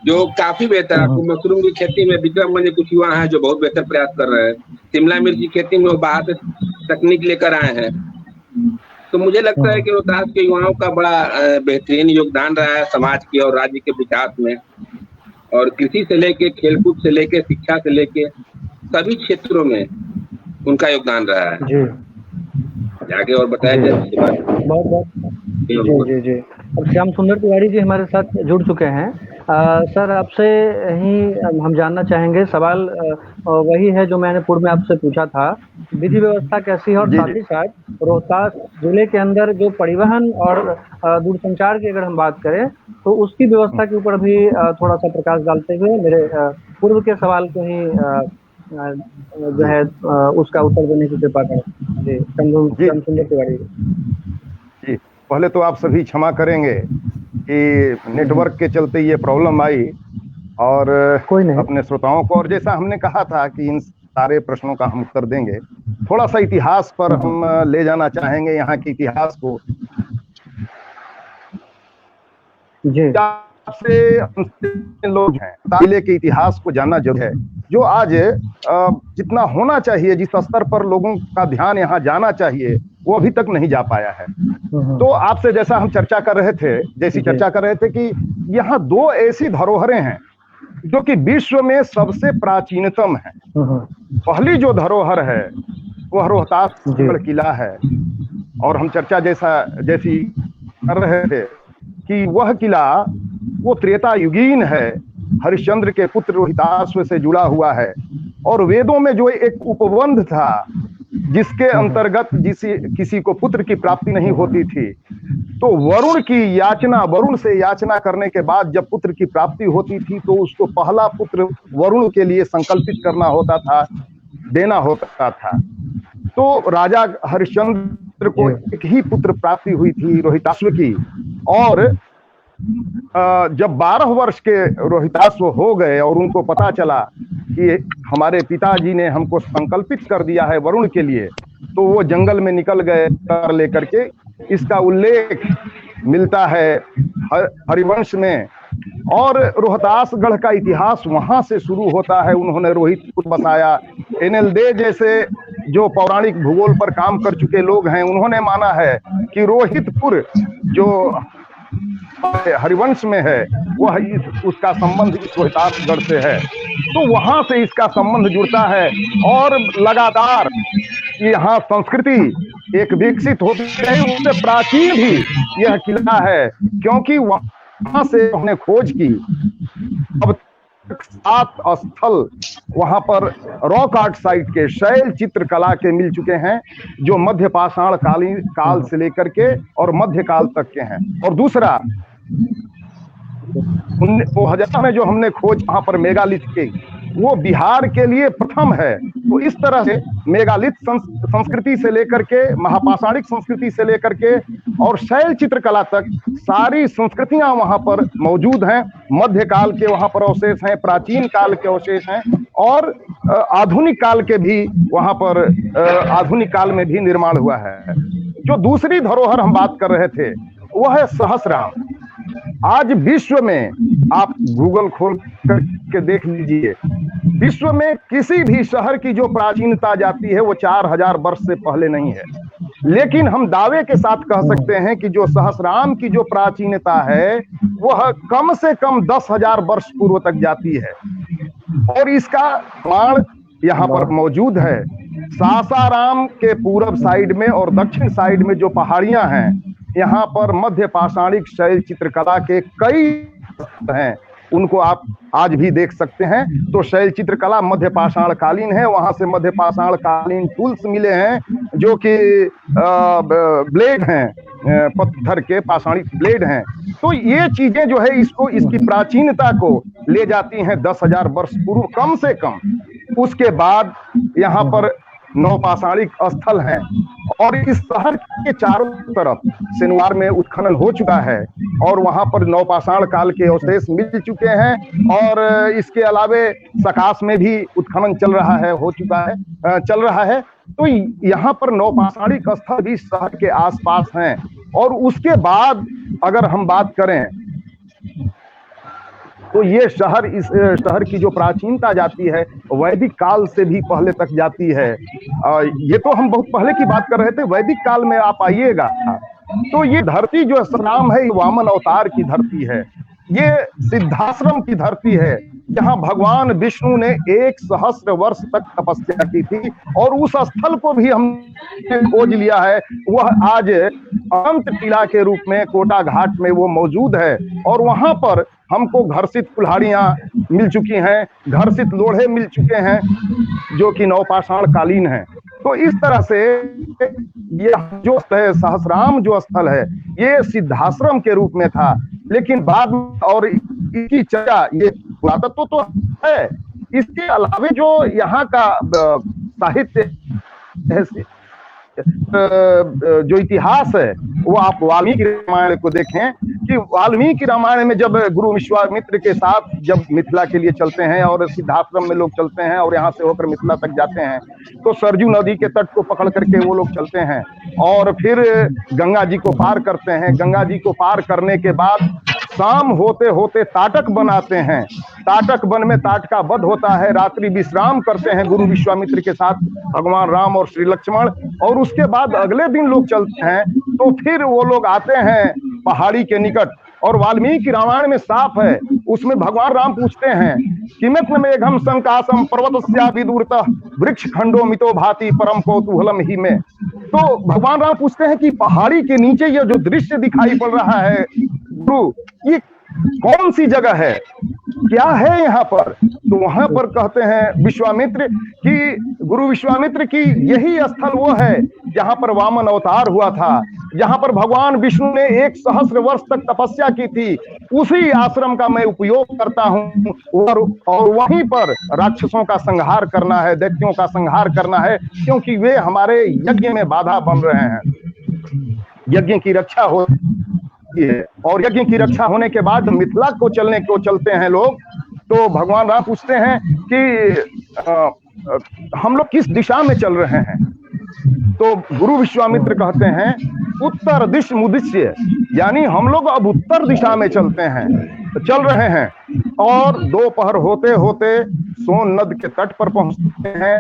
जो काफी बेहतर है। आपको मशरूम की खेती में विक्रमगंज में कुछ युवा हैं जो बहुत बेहतर प्रयास कर रहे हैं। शिमला मिर्च की खेती में वो बाहर से तकनीक लेकर आए हैं। तो मुझे लगता है कि रोहतास के युवाओं का बड़ा बेहतरीन योगदान रहा है समाज के और राज्य के विकास में, और कृषि से लेके, खेलकूद से लेके, शिक्षा से लेके सभी क्षेत्रों में उनका योगदान रहा है जी। आगे और बताया जाए। बहुत बहुत जी जी। अब श्याम सुंदर तिवारी जी हमारे साथ जुड़ चुके हैं। सर, आपसे ही हम जानना चाहेंगे, सवाल वही है जो मैंने पूर्व में आपसे पूछा था, विधि व्यवस्था कैसी है, और साथ ही साथ रोहतास जिले के अंदर जो परिवहन और दूरसंचार की अगर हम बात करें तो उसकी व्यवस्था के ऊपर भी थोड़ा सा प्रकाश डालते हुए मेरे पूर्व के सवाल को ही जो है उसका उत्तर देने की कृपा करें जी। श्याम सुंदर तिवारी जी, पहले तो आप सभी क्षमा करेंगे कि नेटवर्क के चलते ये प्रॉब्लम आई, और कोई नहीं, अपने श्रोताओं को, और जैसा हमने कहा था कि इन सारे प्रश्नों का हम उत्तर देंगे, थोड़ा सा इतिहास पर हम ले जाना चाहेंगे यहाँ के इतिहास को जी। आपसे लोग हैं जिले के इतिहास को जानना जरूरी है, जो आज जितना होना चाहिए, जिस स्तर पर लोगों का ध्यान यहाँ जाना चाहिए, वो अभी तक नहीं जा पाया है। तो आपसे जैसा हम चर्चा कर रहे थे कि यहाँ दो ऐसी धरोहरें हैं जो कि विश्व में सबसे प्राचीनतम है। पहली जो धरोहर है वह रोहतासगढ़ किला है, और हम चर्चा जैसी कर रहे थे कि वह किला वो त्रेता युगीन है, हरिश्चंद्र के पुत्र रोहिताश्व से जुड़ा हुआ है, और वेदों में जो एक उपबंध था जिसके अंतर्गत किसी को पुत्र की प्राप्ति नहीं होती थी, तो वरुण से याचना करने के बाद जब पुत्र की प्राप्ति होती थी तो उसको पहला पुत्र वरुण के लिए संकल्पित करना होता था, देना होता था। तो राजा हरिश्चंद्र को एक ही पुत्र प्राप्ति हुई थी, रोहिताश्व की, और जब 12 वर्ष के रोहिताश्व हो गए और उनको पता चला कि हमारे पिताजी ने हमको संकल्पित कर दिया है वरुण के लिए, तो वो जंगल में निकल गए कर लेकर के। इसका उल्लेख मिलता है हरिवंश में, और रोहतासगढ़ का इतिहास वहां से शुरू होता है। उन्होंने रोहितपुर बताया। एनएलडे जैसे जो पौराणिक भूगोल पर काम कर चुके लोग हैं, उन्होंने माना है कि रोहितपुर जो हरिवंश में है वह उसका संबंध इस रोहतासगढ़ से है। तो वहां से इसका संबंध जुड़ता है, और लगातार यहाँ संस्कृति एक विकसित होती है। उससे प्राचीन भी यह किला है, क्योंकि वहां से हमने खोज की। अब 7 स्थल वहां पर रॉक आर्ट साइट के, शैल चित्रकला के मिल चुके हैं, जो मध्य पाषाण काल से लेकर के और मध्यकाल तक के हैं। और दूसरा 2000 में जो हमने खोज वहां पर मेगालिथ की, वो बिहार के लिए प्रथम है। तो इस तरह से मेगालिथ संस्कृति से लेकर के, महापाषाणिक संस्कृति से लेकर के और शैल चित्रकला तक सारी संस्कृतियां वहां पर मौजूद हैं। मध्यकाल के वहां पर अवशेष हैं, प्राचीन काल के अवशेष हैं, और आधुनिक काल के भी वहां पर आधुनिक काल में भी निर्माण हुआ है। जो दूसरी धरोहर हम बात कर रहे थे वह है सहस्राम। आज विश्व में आप गूगल खोल करके देख लीजिए, विश्व में किसी भी शहर की जो प्राचीनता जाती है वो 4000 वर्ष से पहले नहीं है। लेकिन हम दावे के साथ कह सकते हैं कि जो सहस्राम की जो प्राचीनता है वह कम से कम 10,000 वर्ष पूर्व तक जाती है, और इसका प्रमाण यहाँ पर मौजूद है। सासाराम के पूर्व साइड में और दक्षिण साइड में जो पहाड़ियां हैं, यहाँ पर मध्य पाषाणिक शैल चित्रकला के कई हैं, उनको आप आज भी देख सकते हैं। तो शैल चित्रकला मध्य पाषाण कालीन है, वहां से मध्य पाषाण कालीन टूल्स मिले हैं जो कि ब्लेड हैं, पत्थर के पाषाणिक ब्लेड हैं। तो ये चीजें जो है इसकी प्राचीनता को ले जाती हैं 10,000 वर्ष पूर्व कम से कम। उसके बाद यहाँ पर नवपाषाणिक स्थल हैं, और इस शहर के चारों तरफ सिनवार में उत्खनन हो चुका है, और वहां पर नवपाषाण काल के अवशेष मिल चुके हैं। और इसके अलावे सकाश में भी उत्खनन चल रहा है। तो यहाँ पर नवपाषाणिक स्थल भी शहर के आसपास हैं। और उसके बाद अगर हम बात करें तो ये शहर, इस शहर की जो प्राचीनता जाती है वैदिक काल से भी पहले तक जाती है। ये तो हम बहुत पहले की बात कर रहे थे, वैदिक काल में आप आइएगा तो ये धरती जो नाम है, ये वामन अवतार की धरती है, ये सिद्धाश्रम की धरती है, जहां भगवान विष्णु ने 1 सहस्त्र वर्ष तक तपस्या की थी। और उस स्थल को भी हमने खोज लिया है, वह आज अनंत टीला के रूप में कोटा घाट में वो मौजूद है। और वहां पर हमको घर्षित कुल्हाड़ियां मिल चुकी हैं, घर्षित लोढ़े मिल चुके हैं, जो कि नवपाषाण कालीन है। तो इस तरह से ये जो सहस्राम जो स्थल है, ये सिद्धाश्रम के रूप में था, लेकिन बाद में, और इसकी चर्चा ये पुरातत्व तो है, इसके अलावे जो यहाँ का साहित्य जो इतिहास है, वो आप वाल्मीकि रामायण को देखें कि वाल्मीकि रामायण में जब गुरु विश्वामित्र के साथ जब मिथिला के लिए चलते हैं और सिद्धाश्रम में लोग चलते हैं और यहाँ से होकर मिथिला तक जाते हैं, तो सरजू नदी के तट को पकड़ करके वो लोग चलते हैं और फिर गंगा जी को पार करते हैं। गंगा जी को पार करने के बाद शाम होते होते ताटक बनाते हैं। ताटक वन में ताटका वध होता है, रात्रि विश्राम करते हैं गुरु विश्वामित्र के साथ भगवान राम और श्री लक्ष्मण। और उसके बाद अगले दिन लोग चलते हैं, तो फिर वो लोग आते हैं पहाड़ी के निकट। और वाल्मीकि रामायण में साफ है, उसमें भगवान राम पूछते हैं किमित मेघम संकासम पर्वतस्या विदूरतः वृक्ष खंडो मितो भाति परम कौतूहलम ही में। तो भगवान राम पूछते हैं कि पहाड़ी के नीचे ये जो दृश्य दिखाई पड़ रहा है गुरु, ये कौन सी जगह है, क्या है यहाँ पर? तो वहां पर कहते हैं विश्वामित्र कि गुरु विश्वामित्र की यही स्थल वो है जहां पर वामन अवतार हुआ था, जहां पर भगवान विष्णु ने 1 सहस्त्र वर्ष तक तपस्या की थी। उसी आश्रम का मैं उपयोग करता हूं और वहीं पर राक्षसों का संहार करना है, दैत्यों का संहार करना है, क्योंकि वे हमारे यज्ञ में बाधा बन रहे हैं। यज्ञ की रक्षा हो और यज्ञ की रक्षा होने के बाद मिथिला को चलते हैं लोग। तो भगवान राम पूछते हैं कि हम लोग किस दिशा में चल रहे हैं? तो गुरु विश्वामित्र कहते हैं उत्तर दिश मुदिश्य, यानी हम लोग अब उत्तर दिशा में चल रहे हैं। और दोपहर होते होते सोन नद के तट पर पहुंचते हैं,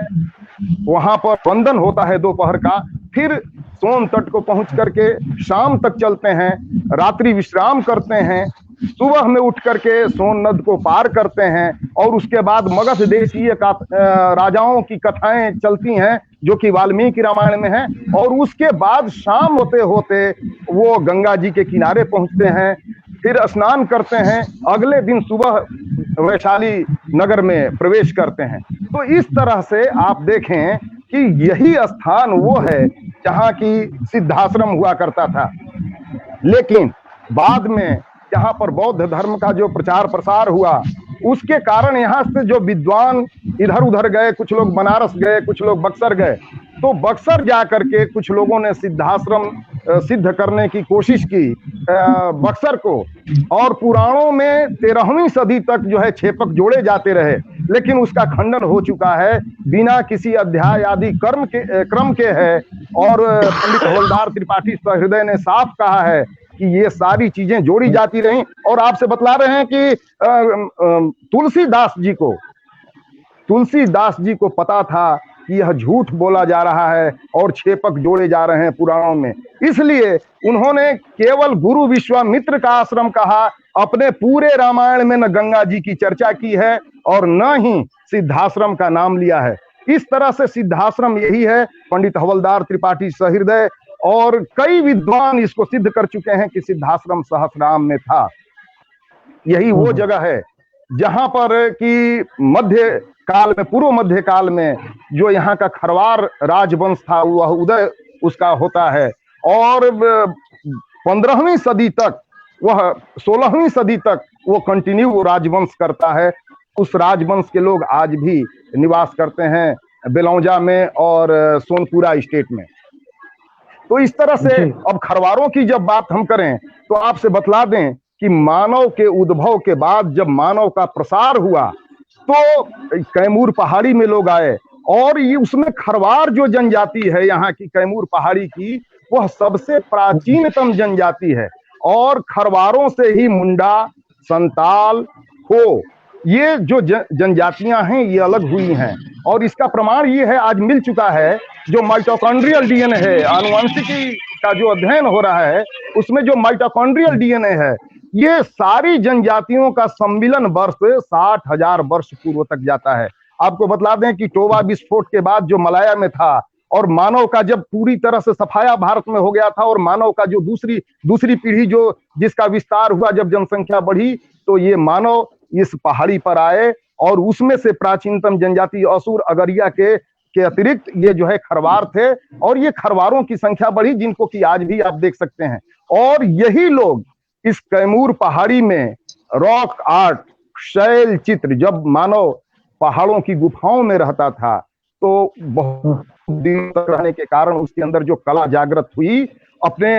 वहां पर वंदन होता है दोपहर का। फिर सोन तट को पहुंच करके शाम तक चलते हैं, रात्रि विश्राम करते हैं, सुबह में उठ करके सोन नद को पार करते हैं। और उसके बाद मगध देशीय राजाओं की कथाएं चलती हैं, जो कि वाल्मीकि रामायण में है। और उसके बाद शाम होते होते वो गंगा जी के किनारे पहुंचते हैं, फिर स्नान करते हैं, अगले दिन सुबह वैशाली नगर में प्रवेश करते हैं। तो इस तरह से आप देखें कि यही स्थान वो है जहां की सिद्धाश्रम हुआ करता था। लेकिन बाद में यहाँ पर बौद्ध धर्म का जो प्रचार प्रसार हुआ, उसके कारण यहाँ से जो विद्वान इधर उधर गए, कुछ लोग बनारस गए, कुछ लोग बक्सर गए। तो बक्सर जा करके कुछ लोगों ने सिद्धाश्रम सिद्ध करने की कोशिश की बक्सर को। और पुराणों में 13वीं सदी तक जो है छेपक जोड़े जाते रहे, लेकिन उसका खंडन हो चुका है बिना किसी अध्याय आदि क्रम के है। और पंडित हवलदार त्रिपाठी सहृदय ने साफ कहा है कि ये सारी चीजें जोड़ी जाती रहीं। और आपसे बतला रहे हैं कि तुलसीदास जी को पता था कि यह झूठ बोला जा रहा है और छेपक जोड़े जा रहे हैं पुराणों में, इसलिए उन्होंने केवल गुरु विश्वामित्र का आश्रम कहा। अपने पूरे रामायण में न गंगा जी की चर्चा की है और न ही सिद्धाश्रम का नाम लिया है। इस तरह से सिद्धाश्रम यही है। पंडित हवलदार त्रिपाठी सहृदय और कई विद्वान इसको सिद्ध कर चुके हैं कि सिद्धाश्रम सहस्राम में था। यही वो जगह है जहां पर कि पूर्व मध्य काल में जो यहाँ का खरवार राजवंश था, वह उदय उसका होता है। और 15वीं सदी तक, वह 16वीं सदी तक वो कंटिन्यू वो राजवंश करता है। उस राजवंश के लोग आज भी निवास करते हैं बेलौजा में और सोनपुरा स्टेट में। तो इस तरह से अब खरवारों की जब बात हम करें तो आपसे बतला दें कि मानव के उद्भव के बाद जब मानव का प्रसार हुआ तो कैमूर पहाड़ी में लोग आए। और ये उसमें खरवार जो जनजाति है यहाँ की कैमूर पहाड़ी की, वह सबसे प्राचीनतम जनजाति है। और खरवारों से ही मुंडा, संताल, हो, ये जो जनजातियां हैं ये अलग हुई हैं। और इसका प्रमाण ये है, आज मिल चुका है, जो माइटोकॉन्ड्रियल डीएनए है, आनुवंशिकी का जो अध्ययन हो रहा है उसमें जो माइटोकॉन्ड्रियल डीएनए है, ये सारी जनजातियों का सम्मिलन वर्ष 60,000 वर्ष पूर्व तक जाता है। आपको बतला दें कि टोबा विस्फोट के बाद जो मलाया में था और मानव का जब पूरी तरह से सफाया भारत में हो गया था और मानव का जो दूसरी पीढ़ी जो जिसका विस्तार हुआ, जब जनसंख्या बढ़ी तो ये मानव इस पहाड़ी पर आए और उसमें से प्राचीनतम जनजाति असुर अगरिया के अतिरिक्त ये जो है खरवार थे और ये खरवारों की संख्या बढ़ी, जिनको कि आज भी आप देख सकते हैं। और यही लोग इस कैमूर पहाड़ी में रॉक आर्ट, शैल चित्र, जब मानव पहाड़ों की गुफाओं में रहता था तो बहुत दिन तक रहने के कारण उसके अंदर जो कला जागृत हुई, अपने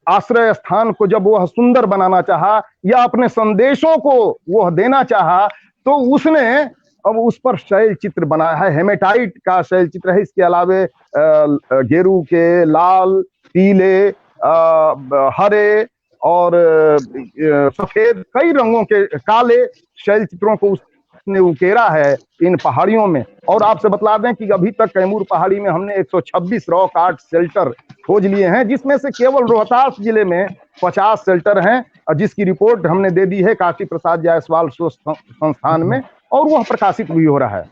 आश्रय स्थान को जब वह सुंदर बनाना चाहा या अपने संदेशों को वह देना चाहा तो उसने अब उस पर शैल चित्र बनाया है। हेमेटाइट का शैल चित्र है। इसके अलावे गेरू के, लाल, पीले, हरे और सफेद, कई रंगों के काले शैल चित्रों को उसने उकेरा है इन पहाड़ियों में। और आपसे बतला दें कि अभी तक कैमूर पहाड़ी में हमने 126 रॉक आर्ट शेल्टर खोज लिए हैं, जिसमें से केवल रोहतास जिले में 50 शेल्टर हैं, जिसकी रिपोर्ट हमने दे दी है काशी प्रसाद जायसवाल शोध संस्थान में और वह प्रकाशित भी हो रहा है।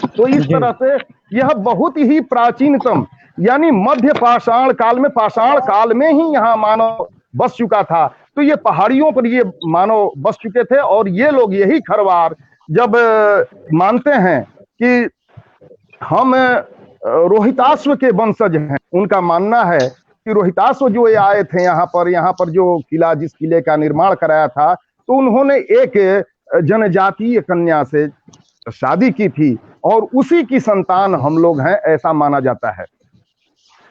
तो इस तरह से यह बहुत ही प्राचीनतम, यानी मध्य पाषाण काल में ही यहाँ मानव बस चुका था। तो ये पहाड़ियों पर ये मानव बस चुके थे और ये लोग, यही खरवार जब मानते हैं कि हम रोहिताश्व के वंशज हैं, उनका मानना है कि रोहिताश्व जो ये आए थे यहाँ पर जो किला, जिस किले का निर्माण कराया था, तो उन्होंने एक जनजातीय कन्या से शादी की थी और उसी की संतान हम लोग हैं, ऐसा माना जाता है।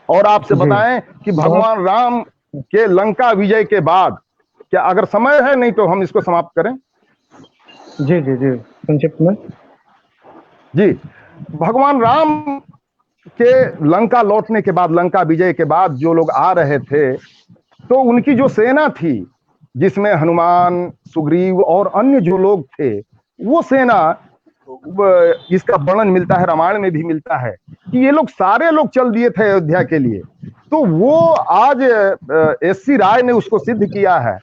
और आपसे बताएं कि भगवान राम के लंका विजय के बाद, क्या अगर समय है, नहीं तो हम इसको समाप्त करें। जी जी जी, संक्षिप्त में जी। भगवान राम के लंका लौटने के बाद, लंका विजय के बाद जो लोग आ रहे थे तो उनकी जो सेना थी, जिसमें हनुमान, सुग्रीव और अन्य जो लोग थे, वो सेना, इसका वर्णन मिलता है, रामायण में भी मिलता है कि ये लोग सारे लोग चल दिए थे अयोध्या के लिए। तो वो आज एससी राय ने उसको सिद्ध किया है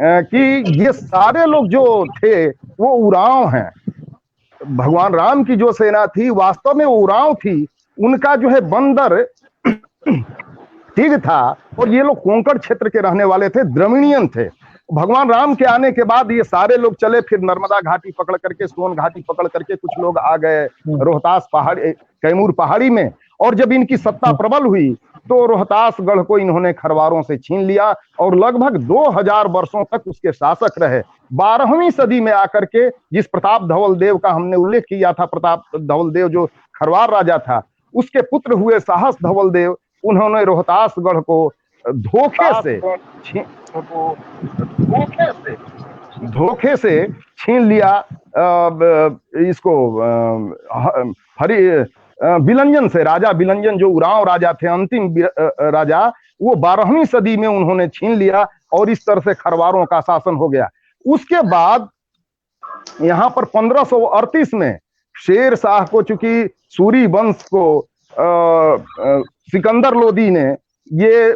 कि ये सारे लोग जो थे वो उरांव हैं। भगवान राम की जो सेना थी वास्तव में वो उरांव थी, उनका जो है बंदर ठीक था और ये लोग कोंकण क्षेत्र के रहने वाले थे, द्रविड़ियन थे। भगवान राम के आने के बाद ये सारे लोग चले, फिर नर्मदा घाटी पकड़ करके, सोन घाटी पकड़ करके कुछ लोग आ गए रोहतास पहाड़ी, कैमूर पहाड़ी में। और जब इनकी सत्ता प्रबल हुई तो रोहतासगढ़ को इन्होंने खरवारों से छीन लिया और लगभग 2000 वर्षों तक उसके शासक रहे। 12वीं सदी में आकर के, जिस प्रताप धवल देव का हमने उल्लेख किया था, प्रताप धवल देव जो खरवार राजा था, उसके पुत्र हुए साहस धवल देव, उन्होंने रोहतासगढ़ को धोखे से छीन लिया। इसको बिलंजन से, राजा बिलंजन जो उरांव राजा थे, अंतिम राजा, वो 12वीं सदी में उन्होंने छीन लिया और इस तरह से खरवारों का शासन हो गया। उसके बाद यहाँ पर 1538 में शेर शाह को, चूंकि सूरी वंश को सिकंदर लोदी ने ये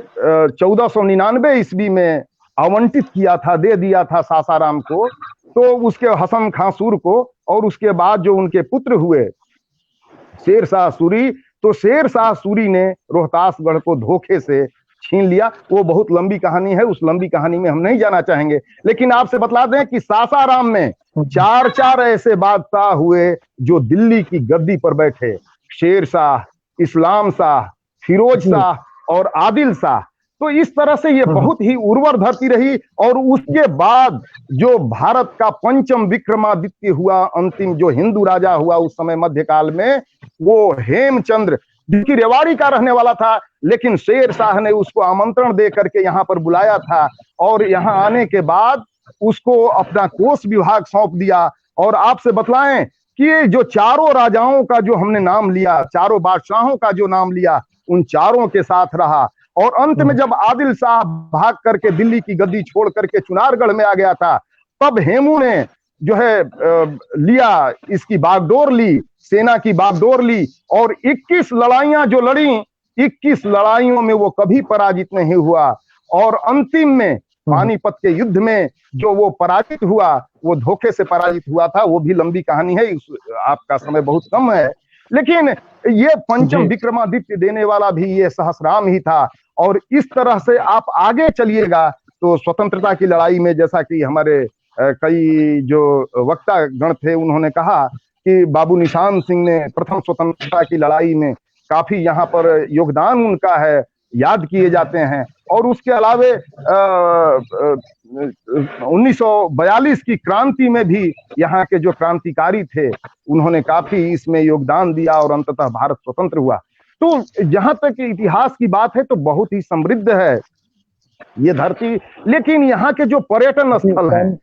1499 ईस्वी में आवंटित किया था, दे दिया था सासाराम को, तो उसके हसन खां सूर को, और उसके बाद जो उनके पुत्र हुए शेर शाह सूरी, तो शेर शाह सूरी ने रोहतासगढ़ को धोखे से छीन लिया। वो बहुत लंबी कहानी है, उस लंबी कहानी में हम नहीं जाना चाहेंगे, लेकिन आपसे बतला दें कि सासाराम में 4 ऐसे बादशाह हुए जो दिल्ली की गद्दी पर बैठे, शेर शाह, इस्लाम शाह, फिरोज शाह और आदिल शाह। तो इस तरह से ये बहुत ही उर्वर धरती रही। और उसके बाद जो भारत का पंचम विक्रमादित्य हुआ, अंतिम जो हिंदू राजा हुआ उस समय मध्यकाल में, वो हेमचंद्र, जिसकी रेवाड़ी का रहने वाला था, लेकिन शेर शाह ने उसको आमंत्रण दे करके यहाँ पर बुलाया था और यहाँ आने के बाद उसको अपना कोष विभाग सौंप दिया। और आपसे बतलाएं कि जो चारों राजाओं का जो हमने नाम लिया, चारों बादशाहों का जो नाम लिया, उन चारों के साथ रहा। और अंत में जब आदिल शाह भाग करके दिल्ली की गद्दी छोड़ करके चुनारगढ़ में आ गया था, तब हेमू ने जो है लिया, इसकी बागडोर ली, सेना की बागडोर ली और 21 लड़ाइयां जो लड़ी, 21 लड़ाइयों में वो कभी पराजित नहीं हुआ। और अंतिम में पानीपत के युद्ध में जो वो पराजित हुआ, वो धोखे से पराजित हुआ था। वो भी लंबी कहानी है, आपका समय बहुत कम है, लेकिन ये पंचम विक्रमादित्य देने वाला भी ये सहस्राम ही था। और इस तरह से आप आगे चलिएगा तो स्वतंत्रता की लड़ाई में, जैसा कि हमारे कई जो वक्ता गण थे उन्होंने कहा कि बाबू निशान सिंह ने प्रथम स्वतंत्रता की लड़ाई में काफी यहाँ पर योगदान उनका है, याद किए जाते हैं। और उसके अलावे 1942 की क्रांति में भी यहाँ के जो क्रांतिकारी थे उन्होंने काफी इसमें योगदान दिया और अंततः भारत स्वतंत्र हुआ। तो जहां तक इतिहास की बात है तो बहुत ही समृद्ध है ये धरती, लेकिन यहाँ के जो पर्यटन स्थल हैं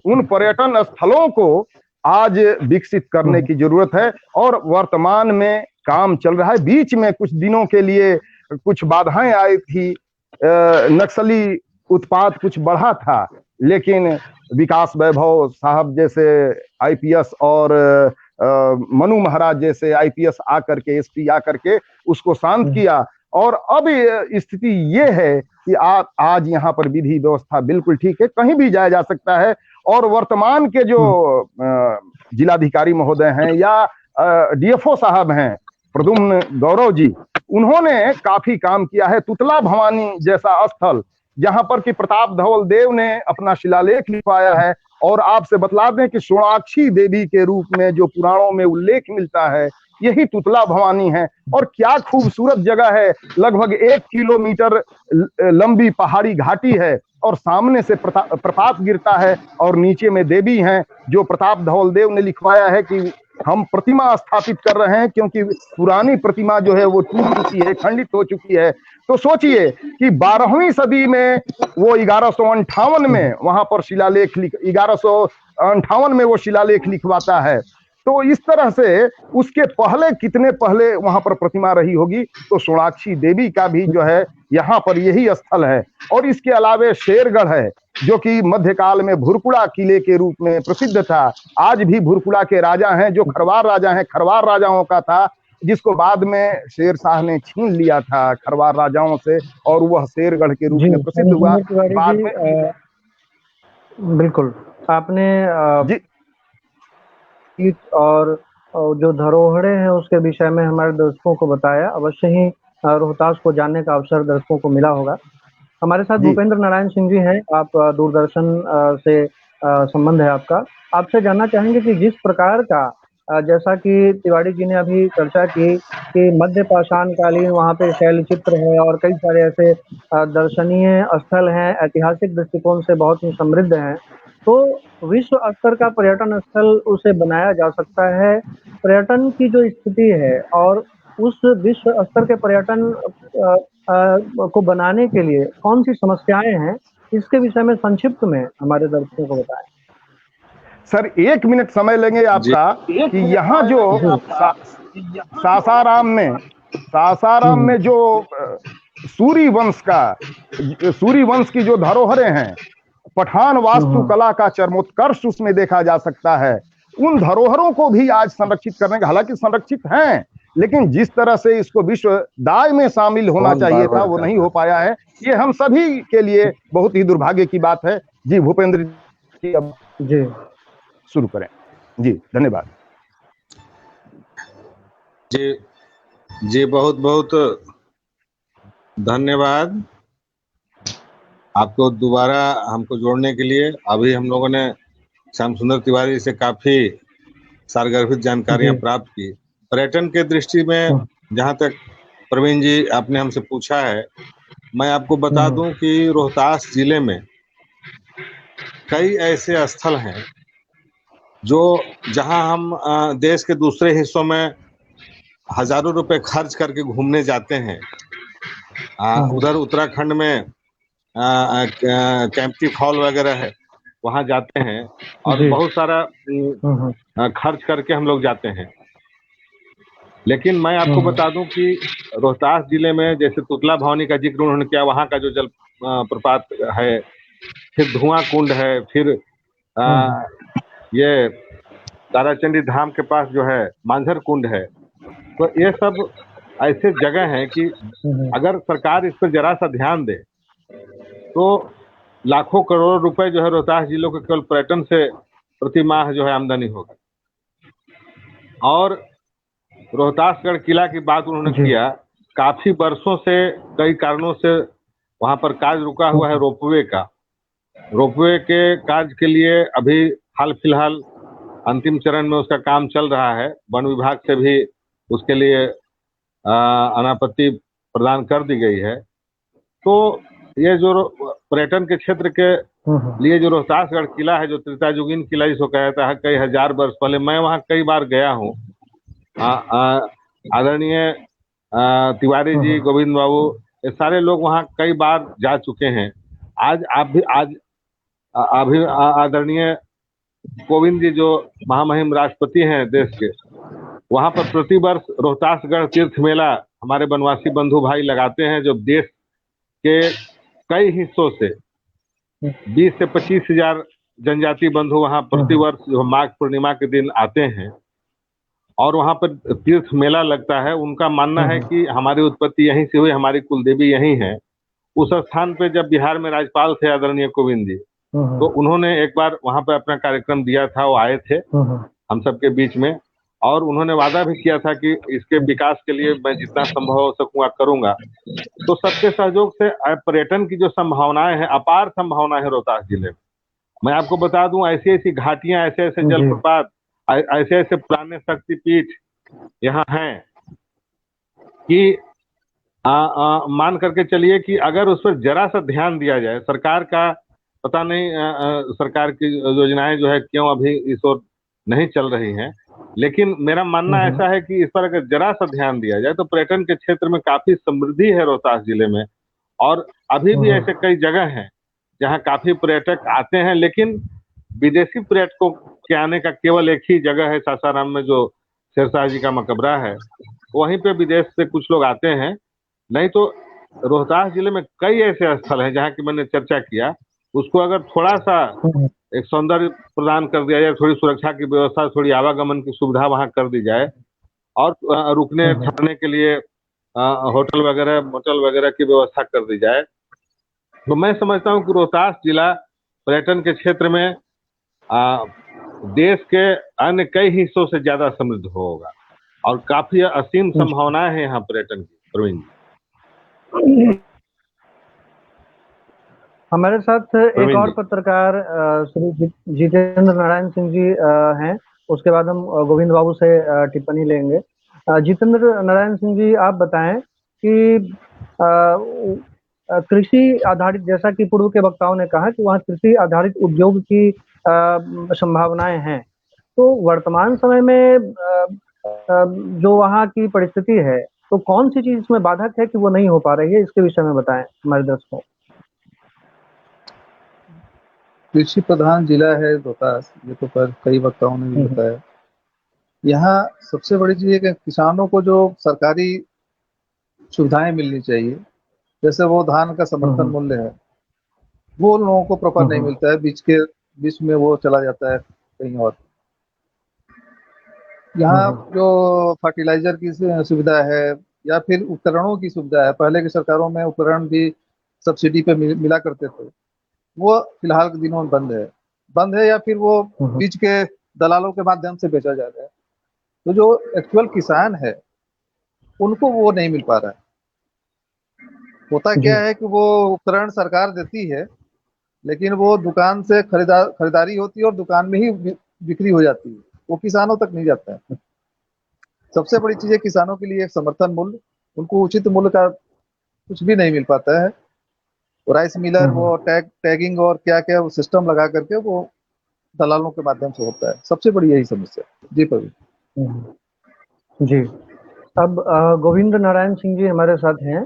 उन पर्यटन स्थलों को आज विकसित करने की जरूरत है। और वर्तमान में काम चल रहा है। बीच में कुछ दिनों के लिए कुछ बाधाएं आई थी, नक्सली उत्पात कुछ बढ़ा था, लेकिन विकास वैभव साहब जैसे आईपीएस और मनु महाराज जैसे आईपीएस आकर के, एसपी आकर के उसको शांत किया। और अब स्थिति ये है कि आज यहाँ पर विधि व्यवस्था बिल्कुल ठीक है, कहीं भी जाया जा सकता है। और वर्तमान के जो जिलाधिकारी महोदय हैं या डीएफओ साहब हैं प्रद्युम्न गौरव जी, उन्होंने काफी काम किया है। तुतला भवानी जैसा स्थल जहां पर कि प्रताप धवल देव ने अपना शिलालेख लिखवाया है। और आपसे बतला दें कि सोनाक्षी देवी के रूप में जो पुराणों में उल्लेख मिलता है यही तुतला भवानी है। और क्या खूबसूरत जगह है, लगभग 1 किलोमीटर लंबी पहाड़ी घाटी है और सामने से प्रपात गिरता है और नीचे में देवी हैं। जो प्रताप धवल देव ने लिखवाया है कि हम प्रतिमा स्थापित कर रहे हैं क्योंकि पुरानी प्रतिमा जो है वो टूट चुकी है, खंडित हो चुकी है। तो सोचिए कि 12वीं सदी में वो 1158 में वहां पर शिलालेख 1158 में वो शिलालेख लिखवाता है। तो इस तरह से उसके पहले कितने पहले वहां पर प्रतिमा रही होगी। तो सोनाक्षी देवी का भी जो है यहाँ पर यही स्थल है। और इसके अलावे शेरगढ़ है जो कि मध्यकाल में भुरकुड़ा किले के रूप में प्रसिद्ध था। आज भी भुरकुड़ा के राजा हैं जो खरवार राजा हैं, खरवार राजाओं का था, जिसको बाद में शेर शाह ने छीन लिया था खरवार राजाओं से और वह शेरगढ़ के रूप में प्रसिद्ध हुआ। बाद में बिल्कुल आपने और जो धरोहरें हैं उसके विषय में हमारे दर्शकों को बताया। अवश्य ही रोहतास को जानने का अवसर दर्शकों को मिला होगा। हमारे साथ भूपेंद्र नारायण सिंह जी हैं, आप दूरदर्शन से संबंध है आपका। आपसे जानना चाहेंगे कि जिस प्रकार का जैसा कि तिवारी जी ने अभी चर्चा की कि मध्य पाषाण कालीन वहाँ पे शैल चित्र है और कई सारे ऐसे दर्शनीय स्थल हैं, ऐतिहासिक दृष्टिकोण से बहुत ही समृद्ध हैं, तो विश्व स्तर का पर्यटन स्थल उसे बनाया जा सकता है। पर्यटन की जो स्थिति है और उस विश्व स्तर के पर्यटन को बनाने के लिए कौन सी समस्याएं हैं, इसके विषय में संक्षिप्त में हमारे दर्शकों को बताएं। सर 1 मिनट समय लेंगे आपका कि यहाँ जो सासाराम में जो सूरी वंश की जो धरोहरें हैं, पठान वास्तुकला का चरमोत्कर्ष उसमें देखा जा सकता है। उन धरोहरों को भी आज संरक्षित करने का, हालांकि संरक्षित हैं, लेकिन जिस तरह से इसको विश्व दाय में शामिल होना चाहिए था वो नहीं हो पाया है। ये हम सभी के लिए बहुत ही दुर्भाग्य की बात है। जी भूपेंद्र जी अब जी शुरू करें। जी धन्यवाद। जी बहुत बहुत धन्यवाद आपको दोबारा हमको जोड़ने के लिए। अभी हम लोगों ने श्याम सुंदर तिवारी से काफी सारगर्भित जानकारियां प्राप्त की। पर्यटन के दृष्टि में जहां तक प्रवीण जी आपने हमसे पूछा है, मैं आपको बता दूं कि रोहतास जिले में कई ऐसे स्थल हैं जो जहां हम देश के दूसरे हिस्सों में हजारों रुपए खर्च करके घूमने जाते हैं। उधर उत्तराखंड में कैंपटी फॉल वगैरह है, वहां जाते हैं और बहुत सारा खर्च करके हम लोग जाते हैं। लेकिन मैं आपको बता दूं कि रोहतास जिले में जैसे तुतला भवानी का जिक्र उन्होंने किया, वहां का जो जल प्रपात है, फिर धुआं कुंड है, फिर ये ताराचंडी धाम के पास जो है मांझर कुंड है, तो ये सब ऐसे जगह हैं कि अगर सरकार इस पर जरा सा ध्यान दे तो लाखों करोड़ रुपए जो है रोहतास जिलों के केवल पर्यटन से प्रति माह जो है आमदनी होगी। और रोहतासगढ़ किला की बात उन्होंने किया, काफी वर्षों से कई कारणों से वहां पर कार्य रुका हुआ है रोपवे का। रोपवे के कार्य के लिए अभी हाल फिलहाल अंतिम चरण में उसका काम चल रहा है। वन विभाग से भी उसके लिए अनापत्ति प्रदान कर दी गई है। तो ये जो पर्यटन के क्षेत्र के लिए जो रोहतासगढ़ किला है, जो त्रेतायुगीन किला जिसको कहा जाता है, कई हजार वर्ष पहले मैं वहाँ कई बार गया हूँ। आदरणीय तिवारी जी, गोविंद बाबू, ये सारे लोग वहाँ कई बार जा चुके हैं। आज अभी आदरणीय कोविंद जी जो महामहिम राष्ट्रपति हैं देश के, वहाँ पर प्रतिवर्ष रोहतासगढ़ तीर्थ मेला हमारे वनवासी बंधु भाई लगाते हैं, जो देश के कई हिस्सों से 20 से 25 हजार जनजाति बंधु वहाँ प्रतिवर्ष जो माघ पूर्णिमा के दिन आते हैं और वहाँ पर तीर्थ मेला लगता है। उनका मानना है कि हमारी उत्पत्ति यहीं से हुई, हमारी कुलदेवी यहीं है। उस स्थान पे जब बिहार में राज्यपाल थे आदरणीय कोविंद जी, तो उन्होंने एक बार वहाँ पे अपना कार्यक्रम दिया था। वो आए थे हम सबके बीच में और उन्होंने वादा भी किया था कि इसके विकास के लिए मैं जितना संभव हो सकूंगा करूंगा। तो सबके सहयोग से पर्यटन की जो संभावनाएं हैं, अपार संभावना है रोहतास जिले में। मैं आपको बता दूं, ऐसी ऐसी घाटियां, ऐसे ऐसे जलप्रपात, ऐसे ऐसे पुराने शक्तिपीठ यहाँ हैं कि मान करके चलिए कि अगर उस पर जरा सा ध्यान दिया जाए, सरकार का पता नहीं सरकार की योजनाएं जो है क्यों अभी इस ओर नहीं चल रही हैं, लेकिन मेरा मानना ऐसा है कि इस पर अगर जरा सा ध्यान दिया जाए तो पर्यटन के क्षेत्र में काफी समृद्धि है रोहतास जिले में। और अभी भी ऐसे कई जगह हैं जहां काफी पर्यटक आते हैं, लेकिन विदेशी पर्यटकों के आने का केवल एक ही जगह है, सासाराम में जो शेरशाह जी का मकबरा है, वहीं पे विदेश से कुछ लोग आते हैं। नहीं तो रोहतास जिले में कई ऐसे स्थल हैं जहाँ की मैंने चर्चा किया, उसको अगर थोड़ा सा एक सौंदर्य प्रदान कर दिया जाए, थोड़ी सुरक्षा की व्यवस्था, थोड़ी आवागमन की सुविधा वहां कर दी जाए और रुकने ठहरने के लिए होटल वगैरह, मोटल वगैरह की व्यवस्था कर दी जाए, तो मैं समझता हूं कि रोहतास जिला पर्यटन के क्षेत्र में देश के अन्य कई हिस्सों से ज्यादा समृद्ध होगा और काफी असीम संभावनाएं हैं यहाँ पर्यटन की। प्रवीण जी, हमारे साथ एक और पत्रकार श्री जितेंद्र नारायण सिंह जी हैं। उसके बाद हम गोविंद बाबू से टिप्पणी लेंगे। जितेंद्र नारायण सिंह जी, आप बताएं कि कृषि आधारित, जैसा कि पूर्व के वक्ताओं ने कहा कि वहाँ कृषि आधारित उद्योग की संभावनाएं हैं, तो वर्तमान समय में जो वहाँ की परिस्थिति है, तो कौन सी चीज इसमें बाधक है कि वो नहीं हो पा रही है, इसके विषय में बताएं हमारे दर्शकों। कृषि प्रधान जिला है रोहतास, ये तो पर कई वक्ताओं ने भी बताया। यहाँ सबसे बड़ी चीज है कि किसानों को जो सरकारी सुविधाएं मिलनी चाहिए, जैसे वो धान का समर्थन मूल्य है, वो लोगों को प्रॉपर नहीं मिलता है, बीच में वो चला जाता है कहीं और। यहाँ जो फर्टिलाइजर की सुविधा है या फिर उपकरणों की सुविधा है, पहले की सरकारों में उपकरण भी सब्सिडी पे मिला करते थे, वो फिलहाल के दिनों में बंद है या फिर वो बीच के दलालों के माध्यम से बेचा जा रहा है। तो जो एक्चुअल किसान है उनको वो नहीं मिल पा रहा है। होता क्या है कि वो उपकरण सरकार देती है, लेकिन वो दुकान से खरीदारी होती है और दुकान में ही बिक्री हो जाती है, वो किसानों तक नहीं जाता है। सबसे बड़ी चीज है किसानों के लिए एक समर्थन मूल्य, उनको उचित मूल्य का कुछ भी नहीं मिल पाता है। राइस मिलर वो टैगिंग और क्या क्या वो सिस्टम लगा करके वो दलालों के माध्यम से होता है। सबसे बड़ी यही समस्या। जी प्रवीण जी, अब गोविंद नारायण सिंह जी हमारे साथ हैं।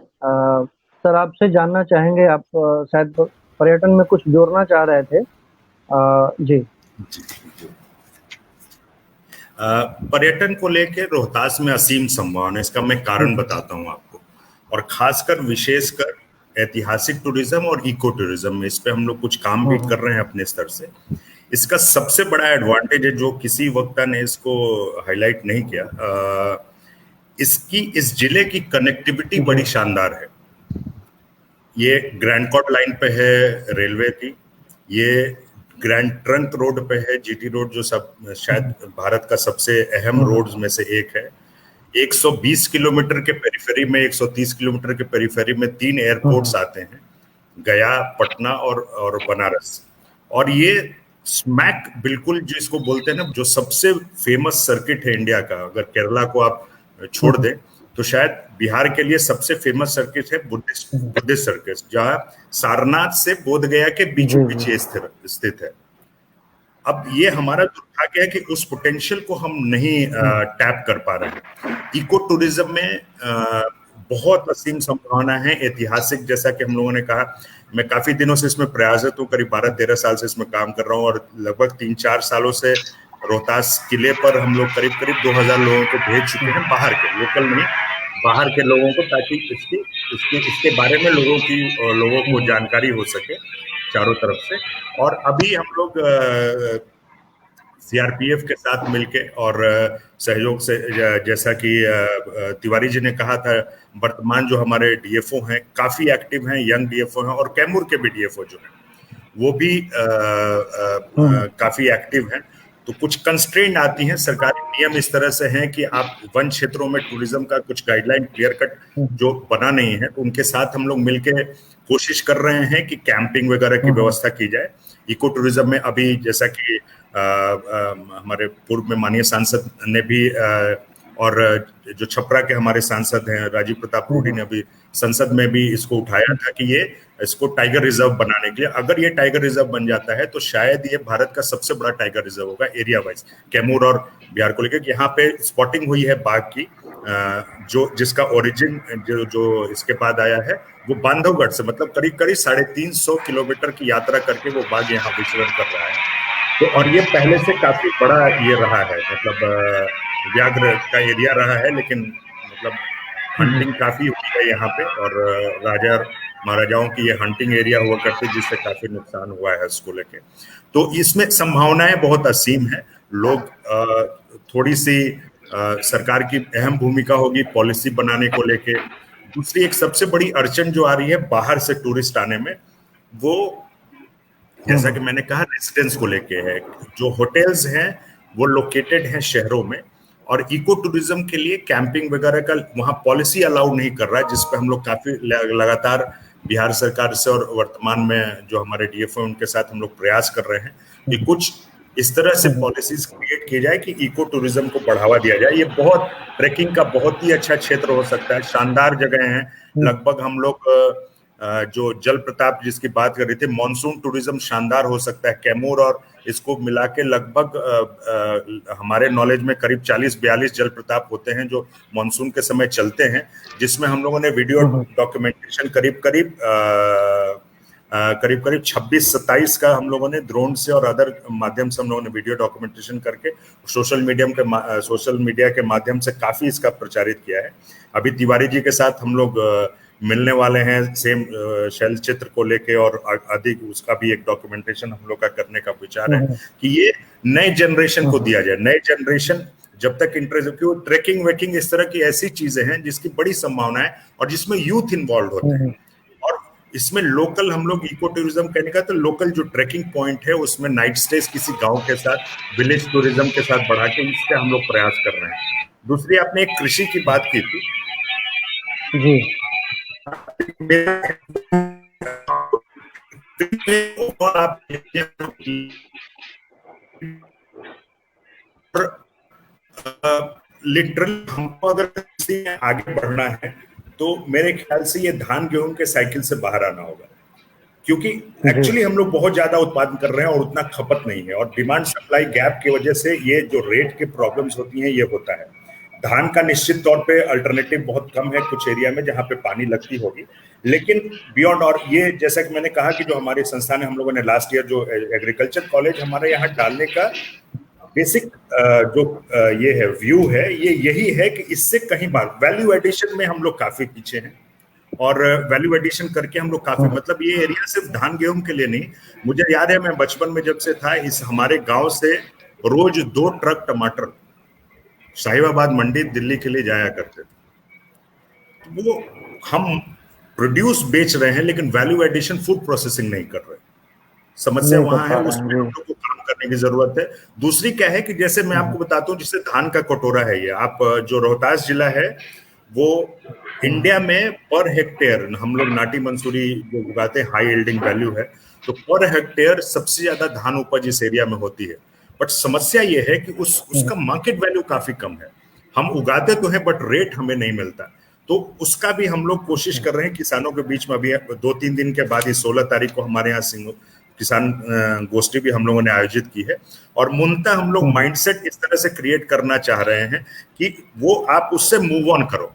सर, आपसे जानना चाहेंगे, आप शायद पर्यटन में कुछ जोड़ना चाह रहे थे। जी, पर्यटन को लेकर रोहतास में असीम संभावना, इसका मैं कारण बताता हूं आपको, और खासकर विशेषकर ऐतिहासिक टूरिज्म और इको टूरिज्म में इस पे हम लोग कुछ काम भी कर रहे हैं अपने स्तर से। इसका सबसे बड़ा एडवांटेज है जो किसी वक्ता ने इसको हाईलाइट नहीं किया, इस जिले की कनेक्टिविटी बड़ी शानदार है। ये ग्रैंड कॉर्ड लाइन पे है रेलवे की, ये ग्रैंड ट्रंक रोड पे है, जीटी रोड जो सब शायद भारत का सबसे अहम रोड्स में से एक है। 120 किलोमीटर के पेरिफेरी में, 130 किलोमीटर के पेरिफेरी में 3 एयरपोर्ट्स आते हैं, गया, पटना और बनारस। और ये स्मैक बिल्कुल जिसको बोलते हैं ना, जो सबसे फेमस सर्किट है इंडिया का, अगर केरला को आप छोड़ दें तो शायद बिहार के लिए सबसे फेमस सर्किट है बुद्धिस्ट सर्किट, जहाँ सारनाथ से बोधगया के बीचों बीच स्थित है। अब ये हमारा दुर्भाग्य है कि उस पोटेंशियल को हम नहीं टैप कर पा रहे हैं। इको टूरिज्म में बहुत असीम संभावना है, ऐतिहासिक, जैसा कि हम लोगों ने कहा। मैं काफी दिनों से इसमें प्रयासरत हूँ, करीब 12-13 साल से इसमें काम कर रहा हूँ, और लगभग 3-4 सालों से रोहतास किले पर हम लोग करीब 2000 लोगों को भेज चुके हैं, बाहर के, लोकल नहीं, बाहर के लोगों को, ताकि इसके बारे में लोगों को जानकारी हो सके चारों तरफ से। और अभी हम लोग सीआरपीएफ के साथ मिलके और सहयोग से, जैसा कि तिवारी जी ने कहा था, वर्तमान जो हमारे डीएफओ हैं काफी एक्टिव हैं, यंग डीएफओ हैं, और कैमूर के भी डीएफओ जो हैं वो भी काफी एक्टिव हैं। तो कुछ कंस्ट्रेंट आती हैं, सरकारी नियम इस तरह से हैं कि आप वन क्षेत्रों में टूरिज्म का कुछ गाइडलाइन क्लियर कट जो बना नहीं है, तो उनके साथ हम लोग मिलके कोशिश कर रहे हैं कि कैंपिंग वगैरह की व्यवस्था की जाए। इको टूरिज्म में अभी जैसा कि हमारे पूर्व में माननीय सांसद ने भी और जो छपरा के हमारे सांसद हैं राजीव प्रताप रूडी ने भी संसद में भी इसको उठाया था कि इसको टाइगर रिजर्व बनाने के लिए, अगर ये टाइगर रिजर्व बन जाता है तो शायद ये भारत का सबसे बड़ा टाइगर रिजर्व होगा एरिया वाइज, कैमूर और बिहार को लेकर। यहाँ पे स्पॉटिंग हुई है बाघ की, जिसका ओरिजिन जो इसके बाद आया है वो बांधवगढ़ से, मतलब करीब 350 किलोमीटर की यात्रा करके वो बाघ यहाँ विचरण कर रहा है। तो और ये पहले से काफी बड़ा ये रहा है, मतलब व्याघ्र का एरिया रहा है, लेकिन मतलब हंटिंग काफी हुई है यहाँ पे, और राजा महाराजाओं की ये हंटिंग एरिया हुआ करते, जिससे काफी नुकसान हुआ है इसको लेके। तो इसमें संभावनाएं बहुत असीम है। लोग थोड़ी सी सरकार की अहम भूमिका होगी पॉलिसी बनाने को लेके। दूसरी एक सबसे बड़ी अड़चन जो आ रही है बाहर से टूरिस्ट आने में, वो जैसा कि मैंने कहा रेसिडेंस को लेके है। जो होटल्स हैं वो लोकेटेड हैं शहरों में, और इको टूरिज्म के लिए कैंपिंग वगैरह का वहाँ पॉलिसी अलाउ नहीं कर रहा है, जिस पे हम लोग काफी लगातार बिहार सरकार से और वर्तमान में जो हमारे डीएफओ उनके साथ हम लोग प्रयास कर रहे हैं कि कुछ इस तरह से पॉलिसीज क्रिएट की जाए कि इको टूरिज्म को बढ़ावा दिया जाए। ये बहुत ट्रैकिंग का बहुत ही अच्छा क्षेत्र हो सकता है, शानदार जगह हैं। लगभग हम लोग जो जल प्रताप जिसकी बात कर रहे थे, मॉनसून टूरिज्म शानदार हो सकता है कैमूर, और इसको मिला के लगभग हमारे नॉलेज में करीब 40-42 जल प्रताप होते हैं जो मॉनसून के समय चलते हैं, जिसमें हम लोगों ने वीडियो डॉक्यूमेंटेशन करीब 26-27 का हम लोगों ने ड्रोन से और अदर माध्यम से हम लोगों ने वीडियो डॉक्यूमेंटेशन करके सोशल मीडिया के माध्यम से काफी इसका प्रचारित किया है। अभी तिवारी जी के साथ हम लोग मिलने वाले हैं सेम शैल चित्र को लेके, और अधिक उसका भी एक डॉक्यूमेंटेशन हम लोग का करने का विचार है कि ये नए जनरेशन को दिया जाए। नए जनरेशन जब तक इंटरेस्ट, क्योंकि ट्रैकिंग वेकिंग इस तरह की ऐसी चीजें हैं जिसकी बड़ी संभावना है और जिसमें यूथ इन्वॉल्व होते हैं, और इसमें लोकल हम लोग इको टूरिज्म कहने का तो लोकल जो ट्रैकिंग पॉइंट है उसमें नाइट स्टेज किसी गांव के साथ विलेज टूरिज्म के साथ बढ़ा के इसके हम लोग प्रयास कर रहे हैं। दूसरी आपने एक कृषि की बात की थी जी, लिटरली हमको अगर आगे बढ़ना है तो मेरे ख्याल से ये धान गेहूं के साइकिल से बाहर आना होगा, क्योंकि एक्चुअली हम लोग बहुत ज्यादा उत्पादन कर रहे हैं और उतना खपत नहीं है, और डिमांड सप्लाई गैप की वजह से ये जो रेट के प्रॉब्लम्स होती हैं ये होता है। धान का निश्चित तौर पे अल्टरनेटिव बहुत कम है कुछ एरिया में जहाँ पे पानी लगती होगी, लेकिन बियॉन्ड, और ये जैसा कि मैंने कहा कि जो हमारे संस्थान है, हम लोगों ने लास्ट ईयर जो एग्रीकल्चर कॉलेज हमारे यहाँ डालने का बेसिक जो ये है व्यू है, ये यही है कि इससे कहीं बार वैल्यू एडिशन में हम लोग काफी पीछे हैं, और वैल्यू एडिशन करके हम लोग काफी, मतलब ये एरिया सिर्फ धान गेहूं के लिए नहीं, मुझे याद है मैं बचपन में जब से था, इस हमारे गांव से रोज 2 ट्रक टमाटर साहिबाबाद मंडी दिल्ली के लिए जाया करते थे। वो हम प्रोड्यूस बेच रहे हैं लेकिन वैल्यू एडिशन फूड प्रोसेसिंग नहीं कर रहे। समस्या वहां है, उसमें हम लोग को काम करने की जरूरत है। दूसरी क्या है कि जैसे मैं आपको बताता हूँ, जिससे धान का कटोरा है ये, आप जो रोहतास जिला है वो इंडिया में पर हेक्टेयर, हम लोग नाटी मंसूरी जो उगाते हैं हाई यील्डिंग वैल्यू है, तो पर हेक्टेयर सबसे ज्यादा धान उपज इस एरिया में होती है। बट समस्या ये है कि उसका मार्केट वैल्यू काफी कम है। हम उगाते तो हैं बट रेट हमें नहीं मिलता, तो उसका भी हम लोग कोशिश कर रहे हैं किसानों के बीच में। अभी 2-3 दिन के बाद ही 16 तारीख को हमारे यहाँ किसान गोष्ठी भी हम लोगों ने आयोजित की है, और मूलतः हम लोग माइंडसेट इस तरह से क्रिएट करना चाह रहे हैं कि वो आप उससे मूव ऑन करो।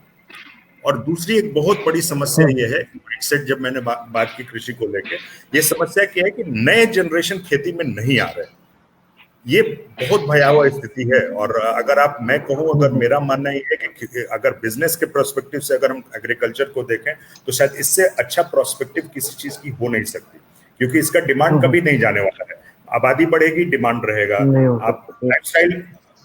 और दूसरी एक बहुत बड़ी समस्या ये है, माइंडसेट जब मैंने बात की कृषि को लेके, ये समस्या क्या है कि नए जनरेशन खेती में नहीं आ रहे। ये बहुत भयावह स्थिति है। और अगर आप, मैं कहूँ, अगर मेरा मानना ये है कि अगर बिजनेस के प्रोस्पेक्टिव से अगर हम एग्रीकल्चर को देखें तो शायद इससे अच्छा प्रोस्पेक्टिव किसी चीज की हो नहीं सकती, क्योंकि इसका डिमांड कभी नहीं जाने वाला है। आबादी बढ़ेगी, डिमांड रहेगा, आप लाइफस्टाइल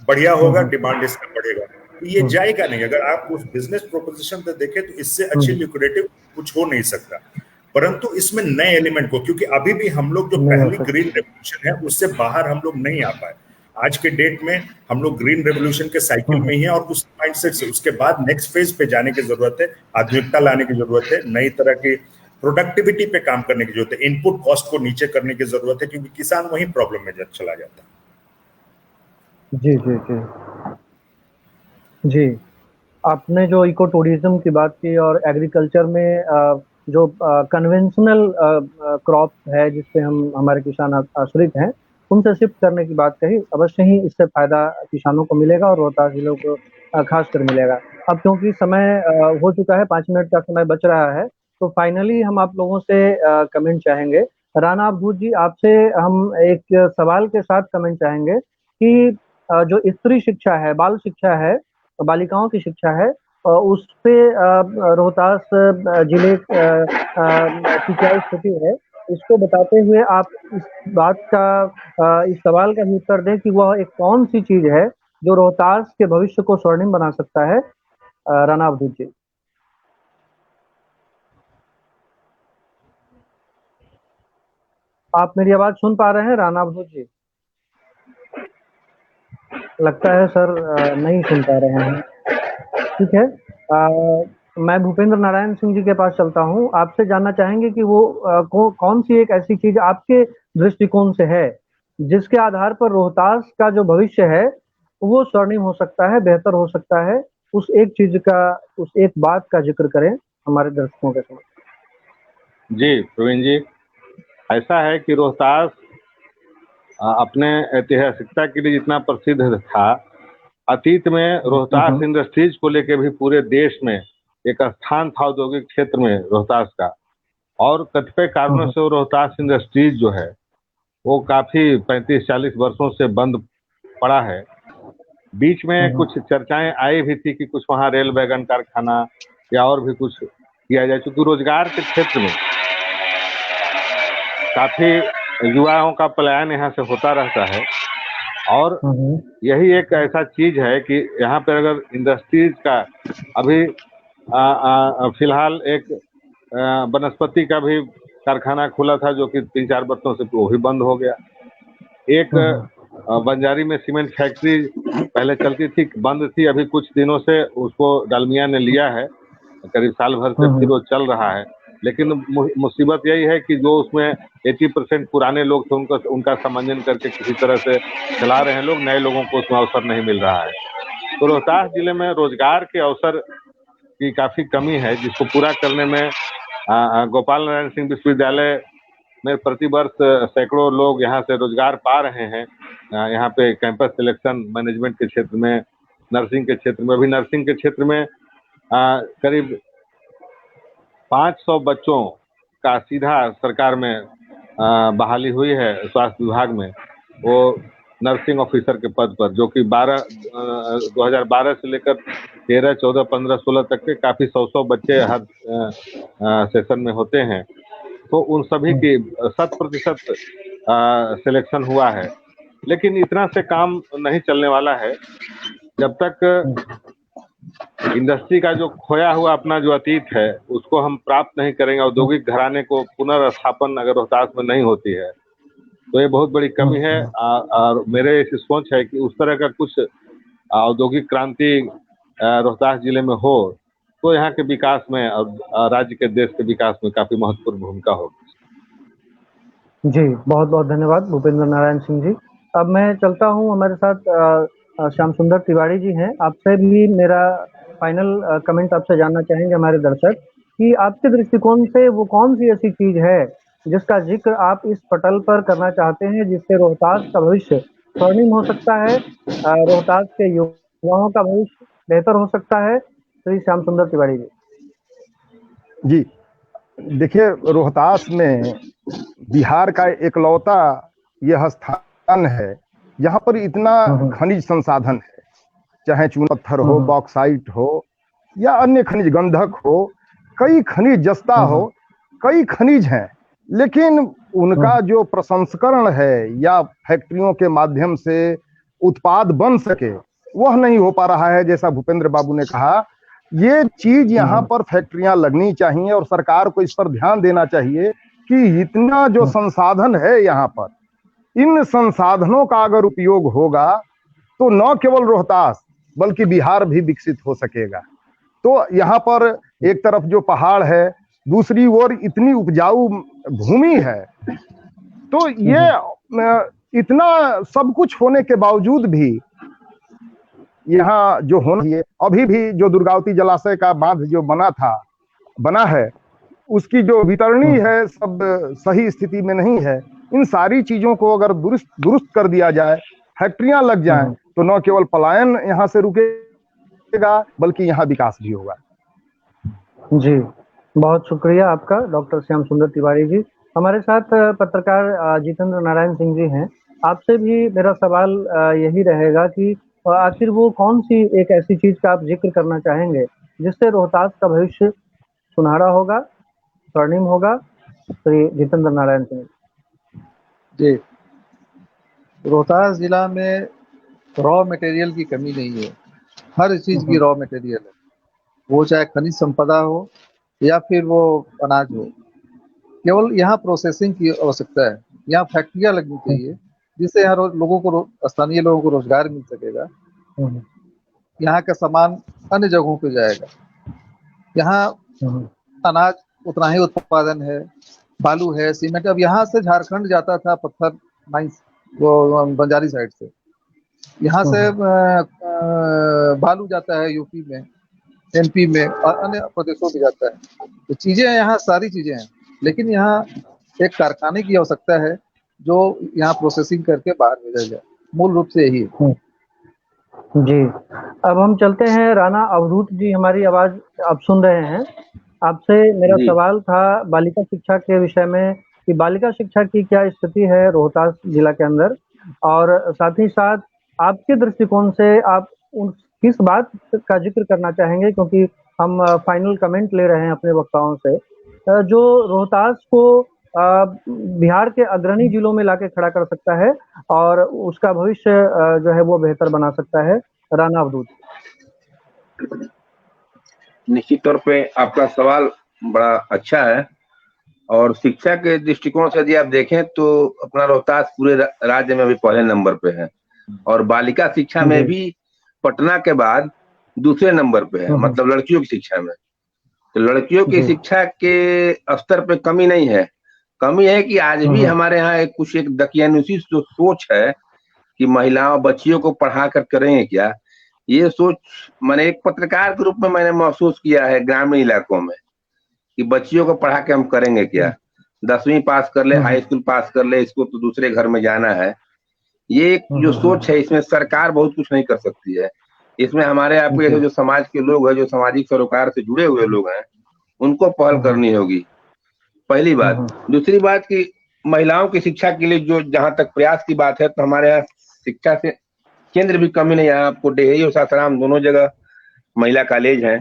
बढ़िया होगा, डिमांड इसका बढ़ेगा, तो ये जाएगा नहीं। अगर आप उस बिजनेस प्रोपोजिशन पे देखें तो इससे अच्छी ल्यूक्रेटिव कुछ हो नहीं सकता। परंतु इसमें नए एलिमेंट को, क्योंकि अभी भी हम लोग जो पहली ग्रीन रेवोल्यूशन है उससे बाहर हम लोग नहीं आ पाए। आज के डेट में हम लोग ग्रीन रेवोल्यूशन के साइकिल में ही है, और उस माइंडसेट से उसके बाद नेक्स्ट फेज पे जाने की जरूरत है, आधुनिकता लाने की जरूरत है, नई तरह की प्रोडक्टिविटी पे काम करने की जरूरत है, इनपुट कॉस्ट को नीचे करने की जरूरत है, क्योंकि किसान वही प्रॉब्लम में चला जाता है। जी जी जी जी, आपने जो इको टूरिज्म की बात की और एग्रीकल्चर में जो कन्वेंशनल क्रॉप है जिससे हमारे किसान आश्रित हैं, उनसे शिफ्ट करने की बात कही, अवश्य ही इससे फायदा किसानों को मिलेगा और रोहतास जिलों को खासकर मिलेगा। अब क्योंकि समय हो चुका है, 5 मिनट का समय बच रहा है, तो फाइनली हम आप लोगों से कमेंट चाहेंगे। राणा अवधूत जी, आपसे हम एक सवाल के साथ कमेंट चाहेंगे कि जो स्त्री शिक्षा है, बाल शिक्षा है, बालिकाओं की शिक्षा है, उस पे रोहतास जिले की क्या स्थिति है, इसको बताते हुए आप इस बात का, इस सवाल का भी उत्तर दें कि वह एक कौन सी चीज है जो रोहतास के भविष्य को स्वर्णिम बना सकता है। राणा अवधूत जी, आप मेरी आवाज सुन पा रहे हैं? राणा अवधूत जी, लगता है सर नहीं सुन पा रहे हैं। ठीक है, मैं भूपेंद्र नारायण सिंह जी के पास चलता हूं। आपसे जानना चाहेंगे कि वो कौन सी एक ऐसी चीज आपके दृष्टिकोण से है जिसके आधार पर रोहतास का जो भविष्य है वो स्वर्णिम हो सकता है, बेहतर हो सकता है। उस एक चीज का, उस एक बात का जिक्र करें हमारे दर्शकों के समक्ष। जी प्रवीण जी, ऐसा है कि रोहतास अपने ऐतिहासिकता के लिए जितना प्रसिद्ध था, अतीत में रोहतास इंडस्ट्रीज को लेकर भी पूरे देश में एक स्थान था औद्योगिक क्षेत्र में रोहतास का। और कतिपय कारणों से रोहतास इंडस्ट्रीज जो है वो काफी 35-40 वर्षों से बंद पड़ा है। बीच में कुछ चर्चाएं आई भी थी कि कुछ वहाँ रेल वैगन कारखाना या और भी कुछ किया जाए, क्योंकि रोजगार के क्षेत्र में काफी युवाओं का पलायन यहाँ से होता रहता है। और यही एक ऐसा चीज है कि यहाँ पर अगर इंडस्ट्रीज का अभी फिलहाल एक वनस्पति का भी कारखाना खुला था जो कि 3-4 वर्षों से वो भी बंद हो गया। एक बंजारी में सीमेंट फैक्ट्री पहले चलती थी, बंद थी, अभी कुछ दिनों से उसको डालमिया ने लिया है, करीब साल भर से फिर वो चल रहा है। लेकिन मुसीबत यही है कि जो उसमें 80% पुराने लोग थे उनका समंजन करके किसी तरह से चला रहे हैं लोग, नए लोगों को उसमें अवसर नहीं मिल रहा है। तो रोहतास जिले में रोजगार के अवसर की काफी कमी है, जिसको पूरा करने में गोपाल नारायण सिंह विश्वविद्यालय में प्रतिवर्ष सैकड़ों लोग यहाँ से रोजगार पा रहे हैं। यहाँ पे कैंपस सिलेक्शन मैनेजमेंट के क्षेत्र में, नर्सिंग के क्षेत्र में, अभी नर्सिंग के क्षेत्र में करीब 500 बच्चों का सीधा सरकार में बहाली हुई है स्वास्थ्य विभाग में, वो नर्सिंग ऑफिसर के पद पर, जो कि 2012 से लेकर 13, 14, 15, 16 तक के काफी 100 बच्चे हर सेशन में होते हैं। तो उन सभी की 100% सिलेक्शन हुआ है। लेकिन इतना से काम नहीं चलने वाला है जब तक इंडस्ट्री का जो खोया हुआ अपना जो अतीत है उसको हम प्राप्त नहीं करेंगे। औद्योगिक घराने को पुनर्स्थापन अगर रोहतास में नहीं होती है तो ये बहुत बड़ी कमी है। और मेरे ऐसी सोच है कि उस तरह का कुछ औद्योगिक क्रांति रोहतास जिले में हो तो यहाँ के विकास में और राज्य के देश के विकास में काफी महत्वपूर्ण भूमिका होगी। जी, बहुत बहुत धन्यवाद भूपेंद्र नारायण सिंह जी। अब मैं चलता हूँ, हमारे साथ श्याम सुंदर तिवारी जी हैं। आपसे भी मेरा फाइनल कमेंट आपसे जानना चाहेंगे हमारे दर्शक कि आपके दृष्टिकोण से वो कौन सी ऐसी चीज है जिसका जिक्र आप इस पटल पर करना चाहते हैं जिससे रोहतास का भविष्य स्वर्णिम हो सकता है, रोहतास के युवाओं का भविष्य बेहतर हो सकता है। श्री श्याम सुंदर तिवारी जी। जी, देखिए, रोहतास में बिहार का एकलौता यह स्थान है जहाँ पर इतना खनिज संसाधन है, चाहे चूना पत्थर हो, बॉक्साइट हो या अन्य खनिज, गंधक हो, कई खनिज, जस्ता हो, कई खनिज हैं। लेकिन उनका जो प्रसंस्करण है या फैक्ट्रियों के माध्यम से उत्पाद बन सके वह नहीं हो पा रहा है। जैसा भूपेंद्र बाबू ने कहा, ये चीज यहाँ पर फैक्ट्रियां लगनी चाहिए और सरकार को इस पर ध्यान देना चाहिए कि इतना जो संसाधन है यहाँ पर, इन संसाधनों का अगर उपयोग होगा तो न केवल रोहतास बल्कि बिहार भी विकसित हो सकेगा। तो यहाँ पर एक तरफ जो पहाड़ है, दूसरी ओर इतनी उपजाऊ भूमि है, तो ये इतना सब कुछ होने के बावजूद भी यहाँ जो होना है, अभी भी जो दुर्गावती जलाशय का बांध जो बना है, उसकी जो वितरणी है सब सही स्थिति में नहीं है। इन सारी चीजों को अगर दुरुस्त कर दिया जाए, फैक्ट्रियां लग जाएं, तो न केवल पलायन यहाँ से रुकेगा बल्कि यहाँ विकास भी होगा। जी, बहुत शुक्रिया आपका डॉक्टर श्याम सुंदर तिवारी जी। हमारे साथ पत्रकार जितेंद्र नारायण सिंह जी हैं। आपसे भी मेरा सवाल यही रहेगा कि आखिर वो कौन सी एक ऐसी चीज का आप जिक्र करना चाहेंगे जिससे रोहतास का भविष्य सुनहरा होगा, स्वर्णिम होगा। श्री जितेंद्र नारायण सिंह जी, रोहतास जिला में रॉ मटेरियल की कमी नहीं है, हर चीज की रॉ मटेरियल है, वो चाहे खनिज संपदा हो या फिर वो अनाज हो। केवल यहाँ प्रोसेसिंग की आवश्यकता है, यहाँ फैक्ट्रियां लगनी चाहिए जिससे यहाँ लोगों को, स्थानीय लोगों को रोजगार मिल सकेगा। यहाँ का सामान अन्य जगहों पे जाएगा। यहाँ अनाज उतना ही उत्पादन है, बालू है, सीमेंट। अब यहाँ से झारखंड जाता था पत्थर माइंस, वो बंजारी साइड से, यहाँ से बालू जाता है यूपी में, एमपी में और अन्य प्रदेशों में जाता है। तो चीजें यहाँ सारी चीजें हैं, लेकिन यहाँ एक कारखाने की आवश्यकता है जो यहाँ प्रोसेसिंग करके बाहर भेजा जाए। मूल रूप से यही जी। अब हम चलते हैं, राणा अवधूत जी हमारी आवाज आप सुन रहे हैं। आपसे मेरा सवाल था बालिका शिक्षा के विषय में कि बालिका शिक्षा की क्या स्थिति है रोहतास जिला के अंदर, और साथ ही साथ आपके दृष्टिकोण से आप किस बात का जिक्र करना चाहेंगे, क्योंकि हम फाइनल कमेंट ले रहे हैं अपने वक्ताओं से, जो रोहतास को बिहार के अग्रणी जिलों में लाके खड़ा कर सकता है और उसका भविष्य जो है वो बेहतर बना सकता है। राणा अवधूत। निश्चित तौर पे आपका सवाल बड़ा अच्छा है, और शिक्षा के दृष्टिकोण से यदि आप देखें तो अपना रोहतास पूरे राज्य में अभी पहले नंबर पे है, और बालिका शिक्षा में भी पटना के बाद दूसरे नंबर पे है, मतलब लड़कियों की शिक्षा में। तो लड़कियों की शिक्षा के स्तर पे कमी नहीं है, कमी है कि आज भी हमारे यहाँ एक दकियानुसी जो सोच है कि महिलाओं बच्चियों को पढ़ा कर करेंगे क्या, ये सोच मैंने एक पत्रकार के रूप में मैंने महसूस किया है ग्रामीण इलाकों में कि बच्चियों को पढ़ा के हम करेंगे क्या, 10वीं पास कर ले, हाई स्कूल पास कर ले, इसको तो दूसरे घर में जाना है। ये एक जो सोच है, इसमें सरकार बहुत कुछ नहीं कर सकती है। इसमें हमारे आपके जो समाज के लोग हैं, जो सामाजिक सरोकार से जुड़े हुए लोग हैं, उनको पहल करनी होगी, पहली बात। दूसरी बात कि महिलाओं की शिक्षा के लिए जो जहां तक प्रयास की बात है, तो हमारे यहाँ शिक्षा से केंद्र भी कमी नहीं है। आपको डेहरी और सासाराम दोनों जगह महिला कॉलेज है,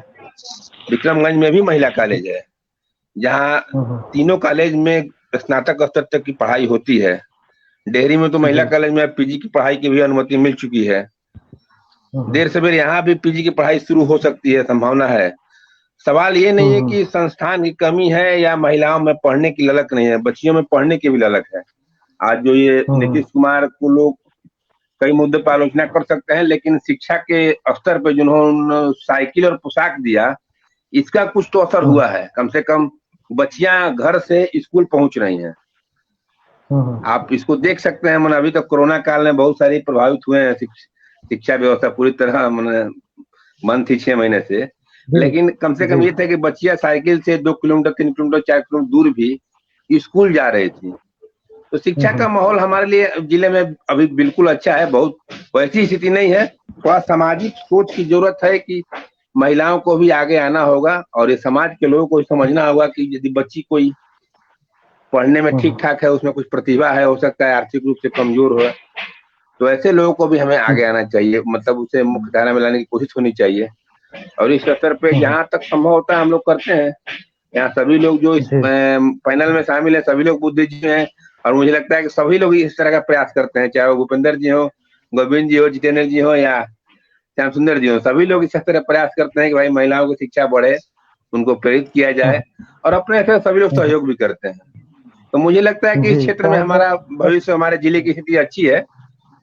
विक्रमगंज में भी महिला कॉलेज है, जहाँ तीनों कॉलेज में स्नातक स्तर तक की पढ़ाई होती है। डेहरी में तो महिला कॉलेज में पीजी की पढ़ाई की भी अनुमति मिल चुकी है। देर सवेर यहाँ भी पीजी की पढ़ाई शुरू हो सकती है, संभावना है। सवाल ये नहीं है कि संस्थान की कमी है या महिलाओं में पढ़ने की ललक नहीं है, बच्चियों में पढ़ने की भी ललक है। आज जो ये नीतीश कुमार को लोग कई मुद्दे पर आलोचना कर सकते हैं, लेकिन शिक्षा के स्तर पर जिन्होंने साइकिल और पोशाक दिया, इसका कुछ तो असर हुआ है। कम से कम बच्चियां घर से स्कूल पहुंच रही हैं। आप इसको देख सकते हैं। अभी तक कोरोना काल में बहुत सारी प्रभावित हुए हैं, शिक्षा व्यवस्था पूरी तरह बंद थी 6 महीने से, लेकिन कम से कम ये था कि बच्चियां साइकिल से 2 किलोमीटर 3 किलोमीटर 4 किलोमीटर दूर भी स्कूल जा रही थी। तो शिक्षा का माहौल हमारे लिए जिले में अभी बिल्कुल अच्छा है। बहुत वैसी स्थिति नहीं है, थोड़ा सामाजिक सोच की जरूरत है कि महिलाओं को भी आगे आना होगा और ये समाज के लोगों को समझना होगा कि यदि बच्ची कोई पढ़ने में ठीक ठाक है, उसमें कुछ प्रतिभा है, हो सकता है आर्थिक रूप से कमजोर हो, तो ऐसे लोगों को भी हमें आगे आना चाहिए, मतलब उसे मुख्य धारा में लाने की कोशिश होनी चाहिए। और इस स्तर पे जहाँ तक संभव होता है हम लोग करते हैं। यहाँ सभी लोग जो इस पैनल में शामिल है, सभी लोग बुद्धिजीवी हैं और मुझे लगता है कि सभी लोग इस तरह का प्रयास करते हैं, चाहे वो भूपेंद्र जी हो, गोविंद जी हो, जितेंद्र जी हो या श्याम सुंदर जी हो। सभी लोग इस तरह प्रयास करते हैं कि भाई महिलाओं की शिक्षा बढ़े, उनको प्रेरित किया जाए और अपने ऐसे सभी लोग सहयोग भी करते हैं। तो मुझे लगता है कि इस क्षेत्र में हमारा भविष्य, हमारे जिले की स्थिति अच्छी है।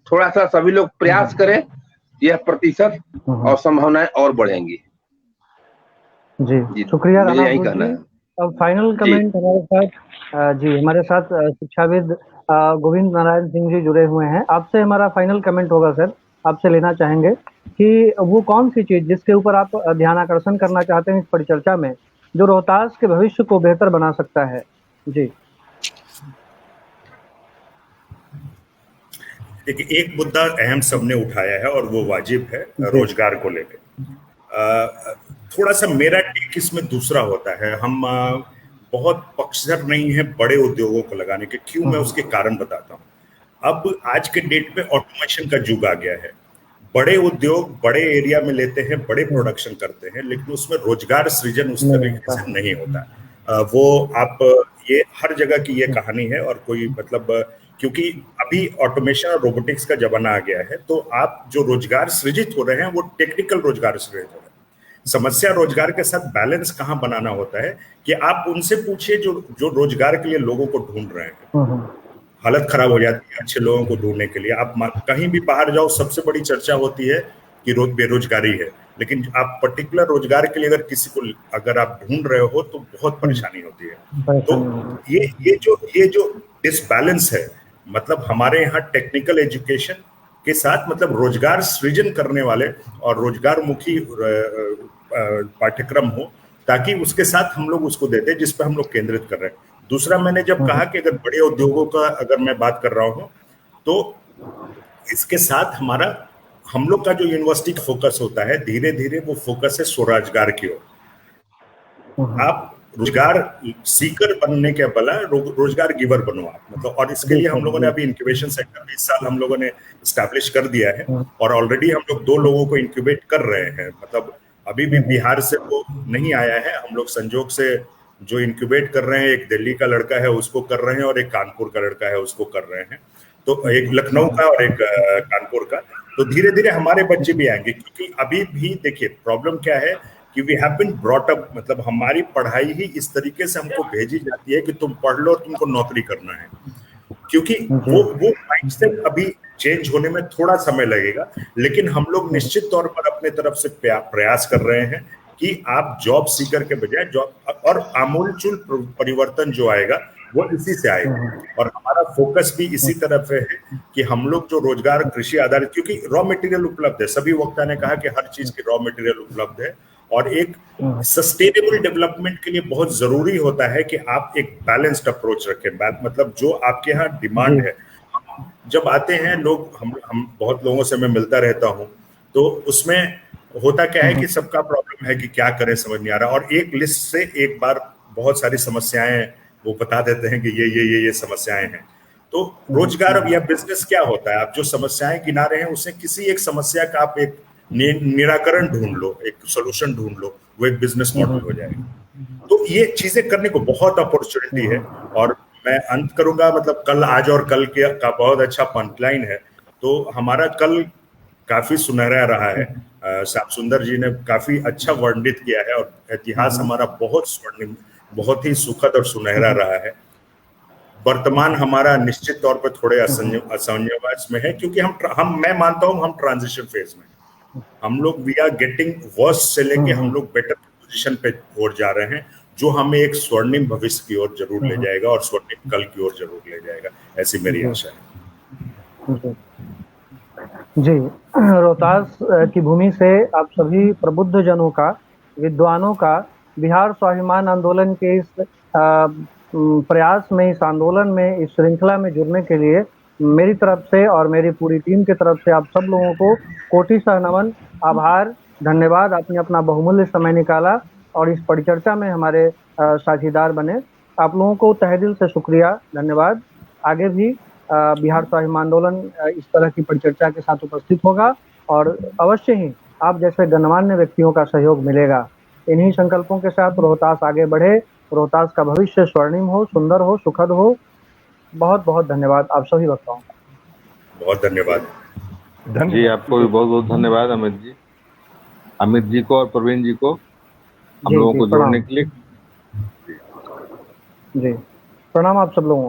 थोड़ा सा सभी लोग प्रयास करें, यह प्रतिशत और संभावनाएं और बढ़ेंगी। जी शुक्रिया राणा यही कहना है। अब फाइनल कमेंट हमारे साथ शिक्षाविद गोविंद नारायण सिंह जी जुड़े हुए हैं। आपसे हमारा फाइनल कमेंट होगा सर, आपसे लेना चाहेंगे कि वो कौन सी चीज जिसके ऊपर आप ध्यान आकर्षण करना चाहते हैं इस परिचर्चा में, जो रोहतास के भविष्य को बेहतर बना सकता है। जी देखिए, एक मुद्दा अहम सबने उठाया है और वो वाजिब है, रोजगार को लेकर। थोड़ा सा मेरा टेक इसमें दूसरा होता है। हम बहुत पक्षधर नहीं है बड़े उद्योगों को लगाने के। क्यों, मैं उसके कारण बताता हूँ। अब आज के डेट में ऑटोमेशन का युग आ गया है। बड़े उद्योग बड़े एरिया में लेते हैं, बड़े प्रोडक्शन करते हैं, लेकिन उसमें रोजगार सृजन उस तरीके से नहीं होता। वो आप ये हर जगह की ये कहानी है और कोई मतलब, क्योंकि अभी ऑटोमेशन और रोबोटिक्स का जमाना आ गया है, तो आप जो रोजगार सृजित हो रहे हैं वो टेक्निकल रोजगार सृजित हो रहे हैं। समस्या रोजगार के साथ बैलेंस कहाँ बनाना होता है कि आप उनसे पूछिए जो रोजगार के लिए लोगों को ढूंढ रहे हैं। हालत खराब हो जाती है अच्छे लोगों को ढूंढने के लिए। आप कहीं भी बाहर जाओ, सबसे बड़ी चर्चा होती है कि बेरोजगारी है, लेकिन आप पर्टिकुलर रोजगार के लिए किसी को अगर आप ढूंढ रहे हो तो बहुत परेशानी होती है। तो ये जो डिसबैलेंस है, मतलब हमारे यहाँ टेक्निकल एजुकेशन के साथ मतलब रोजगार सृजन करने वाले और रोजगार मुखी पाठ्यक्रम हो, ताकि उसके साथ हम लोग उसको देते हैं जिस पर हम लोग केंद्रित कर रहे हैं। दूसरा, मैंने जब कहा कि अगर बड़े उद्योगों का अगर मैं बात कर रहा हूं, तो इसके साथ हम लोग का जो यूनिवर्सिटी का फोकस होता है, धीरे धीरे वो फोकस है स्वरोजगार की ओर। आप रोजगार सीकर बनने के बला रोजगार गिवर बनो आप, मतलब। और इसके लिए हम लोगों ने अभी इंक्यूबेशन सेंटर इस साल हम लोगों ने स्टैब्लिश कर दिया है और ऑलरेडी हम लोग 2 लोगों को इंक्यूबेट कर रहे हैं। मतलब अभी भी बिहार से वो नहीं आया है, हम लोग संजोग से जो इंक्यूबेट कर रहे हैं, एक दिल्ली का लड़का है उसको कर रहे हैं और एक कानपुर का लड़का है उसको कर रहे हैं, तो एक लखनऊ का और एक कानपुर का। तो धीरे धीरे हमारे बच्चे भी आएंगे, क्योंकि अभी भी देखिए प्रॉब्लम क्या है कि we have been brought up, मतलब हमारी पढ़ाई ही इस तरीके से हमको भेजी जाती है कि तुम पढ़ लो, तुमको नौकरी करना है। क्योंकि वो माइंडसेट अभी चेंज होने में थोड़ा समय लगेगा, लेकिन हम लोग निश्चित तौर पर अपने तरफ से प्रयास कर रहे हैं कि आप जॉब सीकर के बजाय जॉब, और आमूलचूल परिवर्तन जो आएगा वो इसी से आएगा। और हमारा फोकस भी इसी तरफ है कि हम लोग जो रोजगार कृषि आधारित, क्योंकि रॉ मटेरियल उपलब्ध है, सभी वक्ता ने कहा कि हर चीज की रॉ मटेरियल उपलब्ध है, और एक सस्टेनेबल डेवलपमेंट के लिए बहुत जरूरी होता है कि आप एक बैलेंस्ड अप्रोच रखें। मतलब जो आपके यहाँ डिमांड है, जब आते हैं लोग, हम बहुत लोगों से मैं मिलता रहता हूँ, तो उसमें होता क्या है कि सबका प्रॉब्लम है कि क्या करें समझ नहीं आ रहा, और एक लिस्ट से एक बार बहुत सारी समस्याएं वो बता देते हैं कि ये समस्याएं हैं। तो रोजगार या बिजनेस क्या होता है, आप जो समस्याएं गिना रहे हैं उससे किसी एक समस्या का आप एक निराकरण ढूंढ लो, एक सोल्यूशन ढूंढ लो, वो एक बिजनेस मॉडल हो जाएगा। तो ये चीजें करने को बहुत अपॉर्चुनिटी है। और मैं अंत करूंगा, मतलब कल, आज और कल के का बहुत अच्छा पंचलाइन है। तो हमारा कल काफी सुनहरा रहा है। श्याम सुंदर जी ने काफी अच्छा वर्णित किया है और इतिहास हमारा बहुत स्वर्णिम, बहुत ही सुखद और सुनहरा रहा है। वर्तमान हमारा निश्चित तौर पर थोड़े असंयोजन में है, क्योंकि मैं मानता हूं हम ट्रांजिशन फेज में, हम लोग वी आर गेटिंग वर्स्ट से लेके हम लोग बेटर पोजीशन पे ओर जा रहे हैं, जो हमें एक स्वर्णिम भविष्य की ओर जरूर ले जाएगा और स्वर्णिम कल की ओर जरूर ले जाएगा, ऐसी मेरी आशा है। जी, रोहतास की भूमि से आप सभी प्रबुद्ध जनों का, विद्वानों का बिहार स्वाभिमान आंदोलन के इस प्रयास में, इस आंदोलन में, इस श्रृंखला में जुड़ने के लिए मेरी तरफ से और मेरी पूरी टीम की तरफ से आप सब लोगों को कोटि सह नमन, आभार, धन्यवाद। आपने अपना बहुमूल्य समय निकाला और इस परिचर्चा में हमारे साझीदार बने। आप लोगों को तहे दिल से शुक्रिया, धन्यवाद। आगे भी बिहार स्वाभिमान आंदोलन इस तरह की परिचर्चा के साथ उपस्थित होगा और अवश्य ही आप जैसे गणमान्य व्यक्तियों का सहयोग मिलेगा। इन्हीं संकल्पों के साथ रोहतास आगे बढ़े, रोहतास का भविष्य स्वर्णिम हो, सुंदर हो, सुखद हो। बहुत बहुत धन्यवाद आप सभी वक्ताओं का। बहुत धन्यवाद जी, आपको भी बहुत बहुत धन्यवाद अमित जी को और प्रवीण जी को हम लोगों को जोड़ने के लिए। जी, प्रणाम आप सब लोगों को।